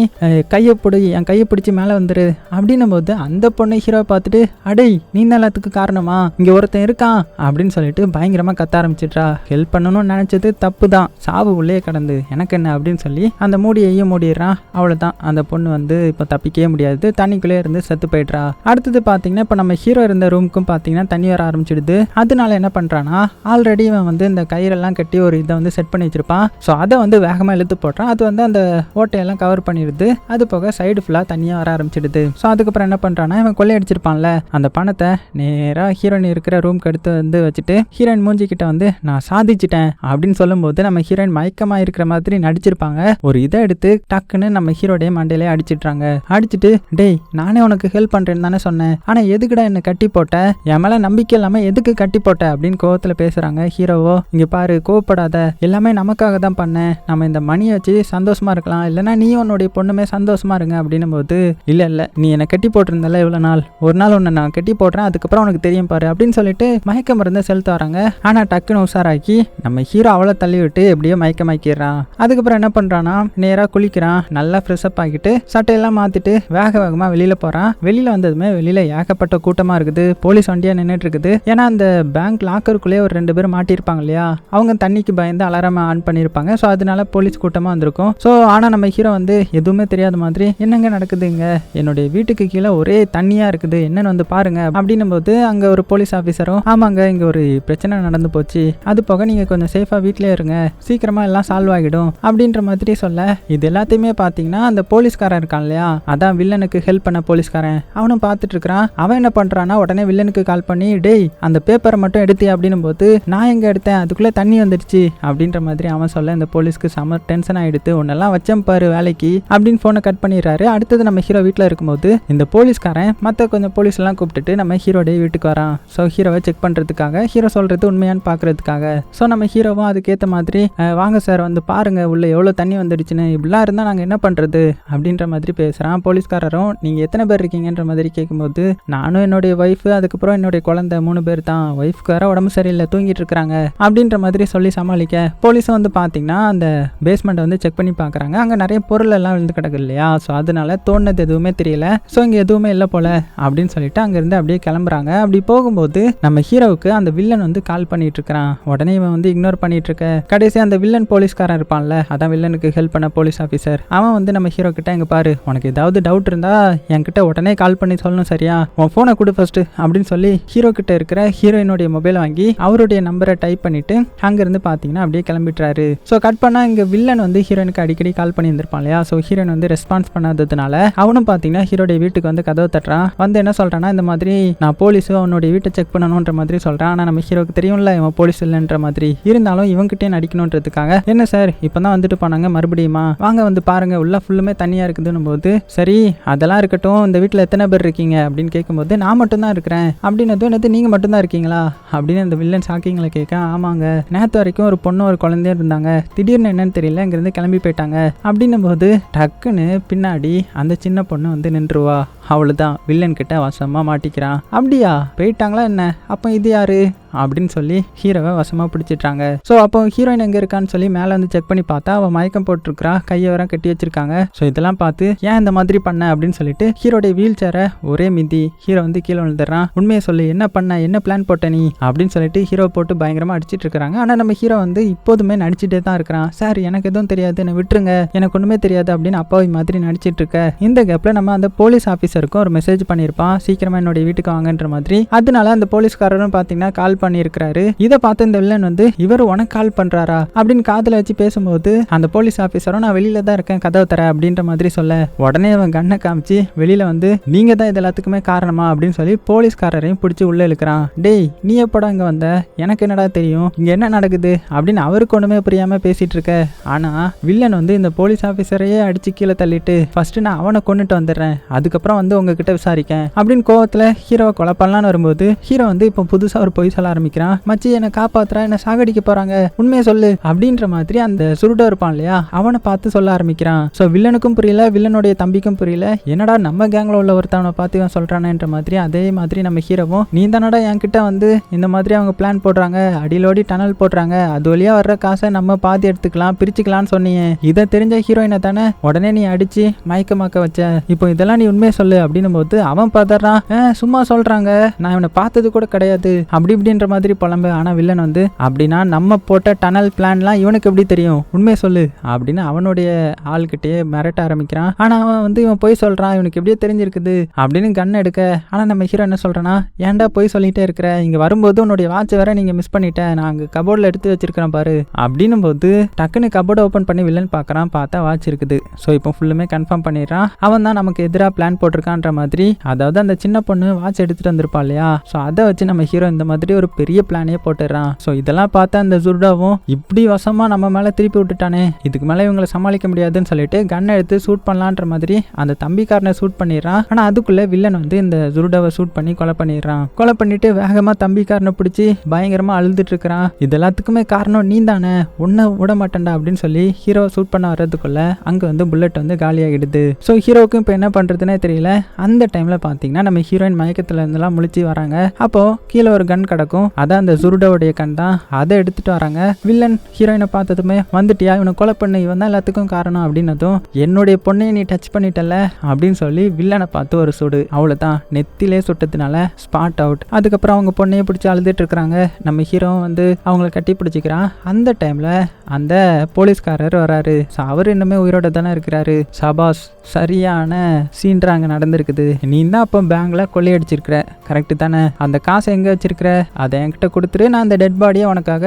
என் கையை பிடிச்சி மேலே வந்துரு அப்படின்னும் போது அந்த பொண்ணு ஹீரோவை பார்த்துட்டு அடே நீ எல்லாத்துக்கு காரணமா இங்க ஒருத்தன் இருக்கான் அப்படின்னு சொல்லிட்டு பயங்கரமா கத்த ஆரம்பிச்சிட்றா. ஹெல்ப் பண்ணணும்னு நினைச்சது தப்பு தான் சாவு உள்ளே கடந்து எனக்கு என்ன அப்படின்னு சொல்லி அந்த மூடியையும் மூடிடுறான். அவ்வளவுதான் அந்த பொண்ணு வந்து இப்போ தப்பிக்கவே முடியாது. தண்ணிக்குள்ளே இருந்து செத்து போயிடுறா. அடுத்தது பார்த்தீங்கன்னா இப்போ நம்ம ஹீரோ இருந்த ரூமுக்கும் பார்த்தீங்கன்னா தண்ணி வர ஆரம்பிச்சிடுது. அதனால என்ன பண்ணுறான்னா ஆல்ரெடி இவன் வந்து இந்த கயிறெல்லாம் கட்டி ஒரு இதை வந்து செட் பண்ணி வச்சிருப்பான். ஸோ அதை வந்து வேகமாக இழுத்து போட்டான். அது வந்து அந்த ஓட்டையெல்லாம் கவர் பண்ணிடுது. அது போக சைடு ஃபுல்லாக தண்ணியாக வர ஆரம்பிச்சிடுது. ஸோ அதுக்கப்புறம் என்ன பண்ணுறான்னா இவன் கொள்ளையடிச்சிருப்பான்ல அந்த பணத்தை நேராக ஹீரோயின் இருக்கிற ரூம்க்கு எடுத்து வந்து வச்சுட்டு ஹீரோயின் மூஞ்சிக்கிட்ட வந்து நான் சாதிச்சிட்டேன் அப்படின்னு சொல்லும்போது நம்ம ஹீரோயின் மயக்கமாக இருக்கிற மாதிரி நடிச்சிருப்பாங்க. ஒரு இதை எடுத்து டக்குன்னு நம்ம ஹீரோடைய மண்டையிலே அடிச்சிட்றாங்க. அடிச்சுட்டு டேய் நானே உனக்கு ஹெல்ப் பண்றேன்னு தானே சொன்னேன் ஆனா எதுக்குடா என்ன கட்டி போட்ட என் மேல நம்பிக்கை இல்லாம எதுக்கு கட்டி போட்ட அப்படின்னு கோவத்துல பேசுறாங்க. ஹீரோவோ இங்க பாரு கோவப்படாத எல்லாமே நமக்காக தான் பண்ணேன் நம்ம இந்த மணியை வச்சு சந்தோஷமா இருக்கலாம் இல்லைன்னா நீ உன்னுடைய பொண்ணுமே சந்தோஷமா இருங்க அப்படின்னும் போது இல்ல நீ என்னை கட்டி போட்டிருந்தல இவ்வளவு நாள் ஒரு நாள் உன்னை நான் கட்டி போடுறேன் அதுக்கப்புறம் உனக்கு தெரியும் பாரு அப்படின்னு சொல்லிட்டு மயக்க மருந்து செலுத்த வராங்க. ஆனா டக்குன்னு உஷாராக்கி நம்ம ஹீரோ அவளை தள்ளி விட்டு எப்படியோ மயக்கமாக்கிறான். அதுக்கப்புறம் என்ன பண்றான்னா நேரா குளிக்கிறான். நல்லா ஃப்ரெஷ் அப் ஆகிட்டு சட்டையெல்லாம் மாத்திட்டு வேக வேகமா வெளியில போறான். வெளியில வந்ததுமே வெளியில ஏகப்பட்ட கூட்டமா இருக்குது. போலீஸ் வண்டியா நின்றுட்டு இருக்குது. ஏன்னா அந்த பேங்க் லாக்கருக்குள்ளே ஒரு 2 பேர் மாட்டிருப்பாங்க இல்லையா அவங்க தண்ணிக்கு பயந்து அலாரம் ஆன் பண்ணிருப்பாங்க. ஸோ அதனால போலீஸ் கூட்டமா வந்திருக்கும். ஸோ ஆனா நம்ம ஹீரோ வந்து எதுவுமே தெரியாத மாதிரி என்னங்க நடக்குதுங்க என்னுடைய வீட்டுக்கு கீழே ஒரே தண்ணியா இருக்குது என்னன்னு வந்து பாருங்க அப்படின்னும் போது அங்க ஒரு போலீஸ் ஆபீசரும் ஆமாங்க இங்க ஒரு பிரச்சனை நடந்து போச்சு அது போக நீங்க கொஞ்சம் சேஃபா வீட்லயே இருங்க சீக்கிரமா எல்லாம் சால்வ் ஆகிடும் அப்படின்ற மாதிரி சொல்ல இது எல்லாத்தையுமே பாத்தீங்கன்னா அந்த போலீஸ்காரன் இருக்கான் இல்லையா அதான் வில்லனுக்கு ஹெல்ப் பண்ண போலீஸ்காரன் அவனும் பார்த்துட்டு இருக்கிறான். அவன் என்ன பண்றான்னா உடனே வில்லனுக்கு கால் பண்ணி டேய் அந்த பேப்பரை மட்டும் எடுத்தியா அப்படின்னும் போது நான் எங்க எடுத்தேன் அதுக்குள்ள தண்ணி வந்துடுச்சு அப்படின்ற மாதிரி அவன் சொல்ல இந்த போலீஸ்க்கு செம டென்ஷன் ஆயிடுத்து உன்னெல்லாம் வச்சம் பாரு வேலைக்கு அப்படின்னு போனை கட் பண்ணிடுறாரு. அடுத்தது நம்ம ஹீரோ வீட்டில் இருக்கும்போது இந்த போலீஸ்காரன் மற்ற கொஞ்சம் போலீஸ் எல்லாம் கூப்பிட்டுட்டு நம்ம ஹீரோடைய வீட்டுக்கு வரான். ஸோ ஹீரோவை செக் பண்றதுக்காக ஹீரோ சொல்றது உண்மையான்னு பாக்குறதுக்காக. ஸோ நம்ம ஹீரோவும் அதுக்கேற்ற மாதிரி வாங்க சார் வந்து பாருங்க உள்ள எவ்வளவு தண்ணி வந்துடுச்சுன்னு இப்படிலாம் இருந்தா நாங்க என்ன பண்றது அப்படின்ற மாதிரி பேசுறான். போலீஸ்காரரும் நீங்க எத்தனை பேர் இருக்கீங்கன்ற மாதிரி கேட்கும்போது நானும் என்னுடைய ஒய்ஃப் அதுக்கப்புறம் என்னுடைய குழந்தை 3 பேர் தான் ஒய்ஃப்க்கு வேற உடம்பு சரியில்லை தூங்கிட்டு இருக்காங்க அப்படின்ற மாதிரி சொல்லி சமாளிக்க போலீஸும் வந்து பாத்தீங்கன்னா அந்த பேஸ்மெண்ட் வந்து செக் பண்ணி பாக்குறாங்க. அங்க நிறைய பொருள் எல்லாம் விழுந்து கிடக்கு இல்லையா ஸோ அதனால தோணுது எதுவுமே தெரியல. ஸோ இங்க எதுவுமே இல்லை போல அப்படின்னு சொல்லிட்டு அங்க இருந்து அப்படியே கிளம்புறாங்க. அப்படி போகும்போது நம்ம ஹீரோவுக்கு அந்த வில்லன் வந்து கால் பண்ணிட்டு இருக்கிறான். உடனே இவன் வந்து இக்னோர் பண்ணிட்டு இருக்க கடைசி அந்த வில்லன் போலீஸ்காரன் இருப்பான்ல அதான் வில்லனுக்கு ஹெல்ப் பண்ண போலீஸ் ஆஃபீஸர் அவன் வந்து நம்ம ஹீரோ கிட்ட இங்க பாரு உனக்கு ஏதாவது டவுட் இருந்தா என்கிட்ட உடனே கால் பண்ணி சொல்லணும் சரியா, உன் போனை கொடு ஃபர்ஸ்ட் அப்படின்னு சொல்லி ஹீரோ கிட்ட இருக்கிற ஹீரோயினுடைய மொபைல் வாங்கி அவருடைய நம்பரை டைப் பண்ணிட்டு அங்கிருந்து பாத்தீங்கன்னா அப்படியே கிளம்பிட்டுறாரு. ஸோ கட் பண்ணா இங்க வில்லன் வந்து ஹீரோயினுக்கு அடிக்கடி கால் பண்ணி இருந்திருப்பான் இல்லையா. ஸோ ஹீரோயின் வந்து ரெஸ்பான்ஸ் பண்ணாததுனால அவனும் பாத்தீங்கன்னா ஹீரோடைய வீட்டுக்கு வந்து கதவை தட்டுறான். வந்து என்ன சொல்றான்னா இந்த மாதிரி நான் போலீஸு அவனுடைய வீட்டை செக் பண்ணணுன்ற மாதிரி சொல்றான். ஆனா நம்ம ஹீரோக்கு தெரியும்ல இவன் போலீஸ் இல்லைன்ற மாதிரி, இருந்தாலும் இவங்கிட்டே நடிக்கணுன்றதுக்காக என்ன சார் இப்பதான் வந்துட்டு போனாங்க மறுபடியுமா வாங்க வந்து பாருங்க உள்ள ஃபுல்லுமே தனியா இருக்குதுன்னு போது சரி அதெல்லாம் இருக்கட்டும் இந்த வீட்டில் எத்தனை பேர் இருக்கீங்க அப்படின்னு கேட்கும்போது நான் மட்டும் தான் இருக்கிறேன் அப்படின்னு என்னது நீங்க மட்டும் தான் இருக்கீங்களா அப்படின்னு அந்த வில்லன் ஷாக்கிங்ல கேட்க ஆமாங்க நேற்று வரைக்கும் ஒரு பொண்ணு ஒரு குழந்தையும் இருந்தாங்க திடீர்னு என்னன்னு தெரியல இங்கிருந்து கிளம்பி போயிட்டாங்க அப்படின்னும் போது டக்குன்னு பின்னாடி அந்த சின்ன பொண்ணு வந்து நின்றுவா. அவ்வளவுதான் வில்லன் கிட்ட வசமா மாட்டிக்கிறான். அப்படியா போயிட்டாங்களா என்ன அப்போ இது யாரு அப்படின்னு சொல்லி ஹீரோவை வசமா பிடிச்சிட்டாங்க. ஸோ அப்போ ஹீரோயின் எங்க இருக்கான்னு சொல்லி மேலே வந்து செக் பண்ணி பார்த்தா அவன் மயக்கம் போட்டுருக்கா, கையை வர கட்டி வச்சிருக்காங்க. ஸோ இதெல்லாம் பார்த்து ஏன் இந்த மாதிரி பண்ண அப்படின்னு சொல்லிட்டு ஹீரோடைய வீல் சேரை ஒரே மிதி ஹீரோ வந்து கீழே விழுந்துடுறான். உண்மையை சொல்லி என்ன பண்ண என்ன பிளான் போட்ட நீ அப்படின்னு சொல்லிட்டு ஹீரோ போட்டு பயங்கரமா அடிச்சிட்டு இருக்காங்க. ஆனா நம்ம ஹீரோ வந்து இப்போதுமே நடிச்சுட்டே தான் இருக்கிறான். சார் எனக்கு எதுவும் தெரியாது என்ன விட்டுருங்க எனக்கு ஒண்ணுமே தெரியாது அப்படின்னு அப்பாவி மாதிரி நடிச்சிட்டு இருக்க. இந்த கேப்ல நம்ம அந்த போலீஸ் ஆஃபீஸருக்கும் ஒரு மெசேஜ் பண்ணியிருப்பான் சீக்கிரமா என்னுடைய வீட்டுக்கு வாங்கன்ற மாதிரி. அதனால அந்த போலீஸ்காரரும் பாத்தீங்கன்னா கால் பண்ணியிருக்கிறாரு. இதை பார்த்து இந்த வில்லன் வந்து இவர் உனக்கு கால் பண்றாரா அப்படின்னு காதுல வச்சு பேசும்போது அந்த போலீஸ் ஆபீசரும் நான் வெளியில தான் இருக்கேன் கதவை தர அப்படின்ற மாதிரி சொல்ல உடனே அவன் கண்ணை காமிச்சு வெளியில வந்து நீங்க தான் இது எல்லாத்துக்குமே காரணமா அப்படின்னு சொல்லி போலீஸ்காரரையும் பிடிச்சி உள்ள இழுக்கிறான். டேய் நீ எப்படா இங்க வந்த எனக்கு என்னடா தெரியும் இங்க என்ன நடக்குது அப்படின்னு அவருக்கு ஒண்ணுமே புரியாம பேசிட்டு இருக்க. ஆனா வில்லன் வந்து இந்த போலீஸ் ஆபீசரையே அடிச்சு கீழே தள்ளிட்டு ஃபர்ஸ்ட் நான் அவனை கொண்டுட்டு வந்துடுறேன் அதுக்கப்புறம் வந்து உங்ககிட்ட விசாரிக்கேன் அப்படின்னு கோவத்துல ஹீரோவை கொலை பண்ணலான்னு வரும்போது ஹீரோ வந்து இப்போ புதுசா ஒரு பொய் சொல்ல ஆரம்பிக்கிறான். மச்சி என்ன காப்பாத்துறா என்ன சாகடிக்க போறாங்க உண்மையை சொல்லு அப்படின்ற மாதிரி அந்த சுருட இருப்பான் இல்லையா அவனை பார்த்து சொல்ல ஆரம்பிக்கிறான். சோ வில்லனுக்கும் புரியல வில்லனுடைய தம்பிக்கும் புரியல என்னடா நம்ம கேங்ல உள்ள ஒருத்தவனை பார்த்து இவன் சொல்றானேன்ற மாதிரி. அதே மாதிரி நம்ம ஹீரோவும் நீ தானடா என்கிட்ட வந்து இந்த மாதிரி அவங்க பிளான் போடுறாங்க அடிலோடி டனல் போடுறாங்க அது வழியா வர்ற காசை நம்ம பாதி எடுத்துக்கலாம் பிரிச்சுக்கலாம்னு சொன்னீங்க. இதை தெரிஞ்ச ஹீரோயினை தானே உடனே நீ அடிச்சு மயக்கமாக்க வச்ச. இப்போ இதெல்லாம் நீ உண்மையை சொல்லு அப்படின்னும் போது அவன் பதறான். சும்மா சொல்றாங்க நான் இவனை பார்த்தது கூட கிடையாது அப்படி இப்படின்ற மாதிரி புலம்பு. ஆனா வில்லன் வந்து அப்படின்னா நம்ம போட்ட டனல் பிளான்லாம் இவனுக்கு எப்படி தெரியும் உண்மையை சொல்லு அப்படின்னு அவனுடைய ஆள்கிட்டயே மிரட்ட ஆரம்பிக்கிறான். ஆனா அவன் வந்து இவன் போய் சொல்றான் இவனுக்கு எப்படியே தெரிஞ்சிருக்குது அப்படின்னு கன் எடுக்க. ஆனா நம்ம ஹீரோ என்ன சொல்றானா ஏன்டா போய் சொல்லிட்டே இருக்கிற இங்க வரும்போது உன்னுடைய வாட்ச் வேற நீங்க மிஸ் பண்ணிட்டேன் நான் அங்க கபோர்ட்ல எடுத்து வச்சிருக்கிறேன் பாரு அப்படின்னும் போது டக்குன்னு கபோர்டை ஓபன் பண்ணி வில்லன் பாக்குறான். பார்த்தா வாட்ச் இருக்குது. ஸோ இப்போ ஃபுல்லுமே கன்ஃபார்ம் பண்ணிடுறான் அவன் தான் நமக்கு எதிராக பிளான் போட்டிருக்கான்ற மாதிரி. அதாவது அந்த சின்ன பொண்ணு வாட்ச் எடுத்துட்டு வந்திருப்பா இல்லையா ஸோ அதை வச்சு நம்ம ஹீரோ இந்த மாதிரி ஒரு பெரிய பிளானே போட்டுறான். ஸோ இதெல்லாம் பார்த்தா அந்த ஜுர்டாவும் இப்படி வசமா நம்ம மேல திருப்பி விட்டுட்டானே இதுக்கு மேல இவங்களை சமாளிக்க முடியாதுன்னு சொல்லிட்டு கன் எடுத்து ஷூட் பண்ணலான்ற மாதிரி அந்த தம்பிக்காரனை ஷூட் பண்ணிடுறான். ஆனா அதுக்குள்ள வில்லன் வந்து இந்த ஜுர்டாவை ஷூட் பண்ணி கொலை பண்ணிடுறான். கொலை பண்ணிட்டு வேகமா தம்பிக்காரனை பிடிச்சி பயங்கரமா அழுதுட்டு இருக்கிறான். இது எல்லாத்துக்குமே காரணம் நீ தானே உன்னை விட மாட்டேன்டா அப்படின்னு சொல்லி ஹீரோவை ஷூட் பண்ண வர்றதுக்குள்ள அங்க வந்து புல்லட் வந்து காலியாகிடுது. ஸோ ஹீரோவுக்கும் இப்போ என்ன பண்றதுன்னே தெரியல. அந்த டைம்ல பாத்தீங்கன்னா நம்ம ஹீரோயின் மயக்கத்துல இருந்தெல்லாம் முழிச்சு வராங்க. அப்போ கீழே ஒரு கன் கிடக்கும் அதான் அந்த ஜுருடாவுடைய கன் தான். அதை எடுத்துட்டு வராங்க. வில்லன் ஹீரோயினை பார்த்ததுமே வந்துட்டியா இவனை கொலை பண்ணு இவன் தான் எல்லாத்துக்கும் காரணம் அப்படின்னதும் என்னுடைய பொண்ணையை நீ டச் பண்ணிட்டல அப்படின்னு சொல்லி வில்லனை பார்த்து ஒரு சுடு. அவ்வளவுதான் நெத்திலே சுட்டதுனால ஸ்பாட் அவுட். அதுக்கப்புறம் அவங்க பொண்ணையை பிடிச்சி அழுதுட்டு இருக்கிறாங்க. நம்ம ஹீரோ வந்து அவங்களை கட்டி பிடிச்சிக்கிறான். அந்த டைம்ல அந்த போலீஸ்காரர் வராரு. அவர் இன்னுமே உயிரோட தானே இருக்கிறாரு. சபாஸ் சரியான சீன்றா அங்க நடந்திருக்குது. நீ தான் அப்போ பேங்க்ல கொள்ளையடிச்சிருக்கிற கரெக்ட் தானே அந்த காசை எங்க வச்சிருக்கிற அதை என்கிட்ட கொடுத்துரு நான் அந்த டெட் பாடியை உனக்காக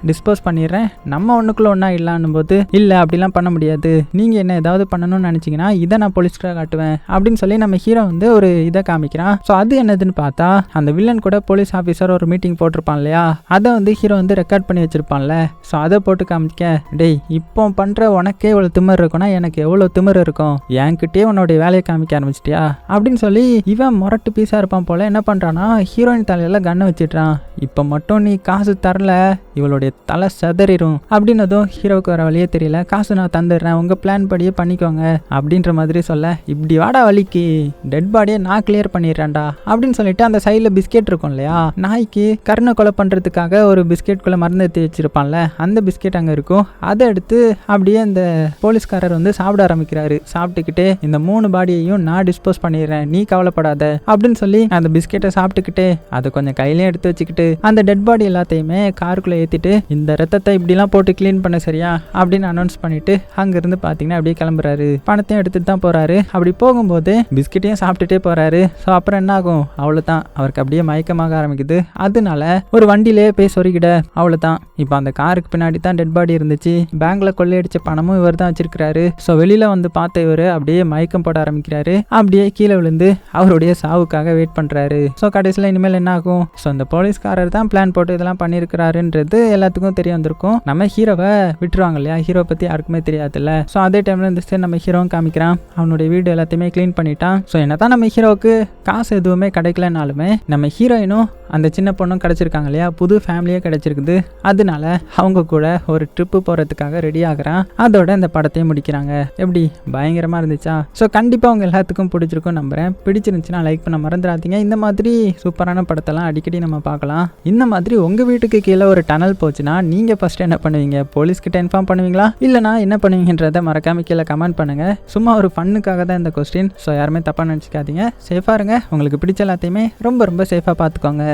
டிஸ்போஸ் பண்ணிடுறேன் நம்ம ஒண்ணுக்குள்ள ஒன்னா இல்லான்னும் போது இல்ல அப்படிலாம் பண்ண முடியாது நீங்க என்ன ஏதாவது பண்ணணும்னு நினைச்சீங்கன்னா இதை நான் போலீஸ்கார காட்டுவேன் அப்படின்னு சொல்லி நம்ம ஹீரோ வந்து ஒரு இதை காமிக்கிறான். ஸோ அது என்னதுன்னு பார்த்தா அந்த வில்லன் கூட போலீஸ் ஆஃபீஸர் ஒரு மீட்டிங் போட்டிருப்பான் இல்லையா அதை வந்து ஹீரோ வந்து ரெக்கார்ட் பண்ணி வச்சிருப்பான்ல. ஸோ அதை போட்டு காமிக்க டேய் இப்போ பண்ற உனக்கே இவ்வளவு திமிர் இருக்கும்னா எனக்கு எவ்வளவு திமிர் இருக்கும் என்கிட்டயே உன்னோட வேலையை காமிக்க ஆரம்பிச்சிட்டியா அப்படின்னு சொல்லி இவன் முரட்டு பீஸா இருப்பான் போல. என்ன பண்றானா ஹீரோயின் தலையில கண்ணை வச்சிடுறான். இப்ப மட்டும் நீ காசு தரல இவளுடைய தலை செதறிடும் அப்படின்னதும் ஹீரோவுக்கு வர வழியே தெரியல. காசு நான் தந்துடுறேன் உங்க பிளான் படியே பண்ணிக்கோங்க அப்படின்ற மாதிரி சொல்ல இப்படி வாடா வலிக்கு டெட் பாடியை நான் கிளியர் பண்ணிடுறேன்டா அப்படின்னு சொல்லிட்டு அந்த சைட்ல பிஸ்கெட் இருக்கும் இல்லையா நாய்க்கு கருணை கொலை பண்றதுக்காக ஒரு பிஸ்கெட் குள்ள மருந்து எடுத்து வச்சிருப்பான்ல அந்த பிஸ்கெட் அங்க இருக்கும். அதை எடுத்து அப்படியே அந்த போலீஸ்காரர் வந்து சாப்பிட ஆரம்பிக்கிறாரு. சாப்பிட்டுக்கிட்டே இந்த 3 பாடியையும் நான் டிஸ்போஸ் பண்ணிடுறேன் நீ கவலைப்படாத அப்படின்னு சொல்லி அந்த பிஸ்கெட்டை சாப்பிட்டுக்கிட்டே அதை கொஞ்சம் கையிலையும் எடுத்து வச்சுக்கிட்டு சொல்லிட்டு அந்த டெட் பாடி எல்லாத்தையுமே காருக்குள்ள ஏத்திட்டு இந்த ரத்தத்தை இப்படிலாம் போட்டு கிளீன் பண்ண சரியா அப்படின்னு அனௌன்ஸ் பண்ணிட்டு அங்கிருந்து பாத்தீங்கன்னா அப்படியே கிளம்புறாரு. பணத்தையும் எடுத்துட்டு தான் போறாரு. அப்படி போகும்போது பிஸ்கெட்டையும் சாப்பிட்டுட்டே போறாரு. ஸோ அப்புறம் என்ன ஆகும், அவ்வளவுதான், அவருக்கு அப்படியே மயக்கமாக ஆரம்பிக்குது. அதனால ஒரு வண்டியிலே போய் சொருகிட, அவ்வளவுதான். இப்போ அந்த காருக்கு பின்னாடி தான் டெட் பாடி இருந்துச்சு. பேங்க்ல கொள்ளையடிச்ச பணமும் இவர் தான் வச்சிருக்காரு. ஸோ வெளியில வந்து பார்த்த இவரு அப்படியே மயக்கம் போட ஆரம்பிக்கிறாரு. அப்படியே கீழே விழுந்து அவருடைய சாவுக்காக வெயிட் பண்றாரு. ஸோ கடைசியில் இனிமேல் என்ன ஆகும், ஸோ அந்த போலீஸ்காரர் தான் பிளான் போட்டு இதெல்லாம் பண்ணியிருக்கிறாருன்றது எல்லாத்துக்கும் தெரிய வந்திருக்கும். நம்ம ஹீரோவை விட்டுருவாங்க இல்லையா, ஹீரோ பத்தி யாருக்குமே தெரியாதுல்ல. ஸோ அதே டைம்ல இந்த சைடு நம்ம ஹீரோவும் காமிக்கிறான், அவனுடைய வீடு எல்லாத்தையுமே கிளீன் பண்ணிட்டான். ஸோ என்னதான் நம்ம ஹீரோவுக்கு காசு எதுவுமே கிடைக்கலனாலுமே நம்ம ஹீரோயினும் அந்த சின்ன பொண்ணும் கிடைச்சிருக்காங்க இல்லையா, புது ஃபேமிலியே கிடைச்சிருக்குது. அதனால அவங்க கூட ஒரு ட்ரிப்பு போகிறதுக்காக ரெடி ஆகுறான். அதோட இந்த படத்தையும் முடிக்கிறாங்க. எப்படி பயங்கரமாக இருந்துச்சா? ஸோ கண்டிப்பாக அவங்க எல்லாத்துக்கும் பிடிச்சிருக்கும் நம்புகிறேன். பிடிச்சிருந்துச்சுன்னா லைக் பண்ண மறந்துடாதீங்க. இந்த மாதிரி சூப்பரான படத்தெல்லாம் அடிக்கடி நம்ம பார்க்கலாம். இந்த மாதிரி உங்கள் வீட்டுக்கு கீழே ஒரு டனல் போச்சுன்னா நீங்கள் ஃபஸ்ட்டு என்ன பண்ணுவீங்க? போலீஸ்கிட்ட இன்ஃபார்ம் பண்ணுவீங்களா, இல்லைனா என்ன பண்ணுவீங்கன்றதை மறக்காம கீழே கமெண்ட் பண்ணுங்கள். சும்மா ஒரு ஃபன்னுக்காக தான் இந்த கொஸ்டின். ஸோ யாருமே தப்பாக நினச்சிக்காதீங்க. சேஃபாக இருங்க. உங்களுக்கு பிடிச்ச எல்லாத்தையுமே ரொம்ப ரொம்ப சேஃபாக பார்த்துக்கோங்க.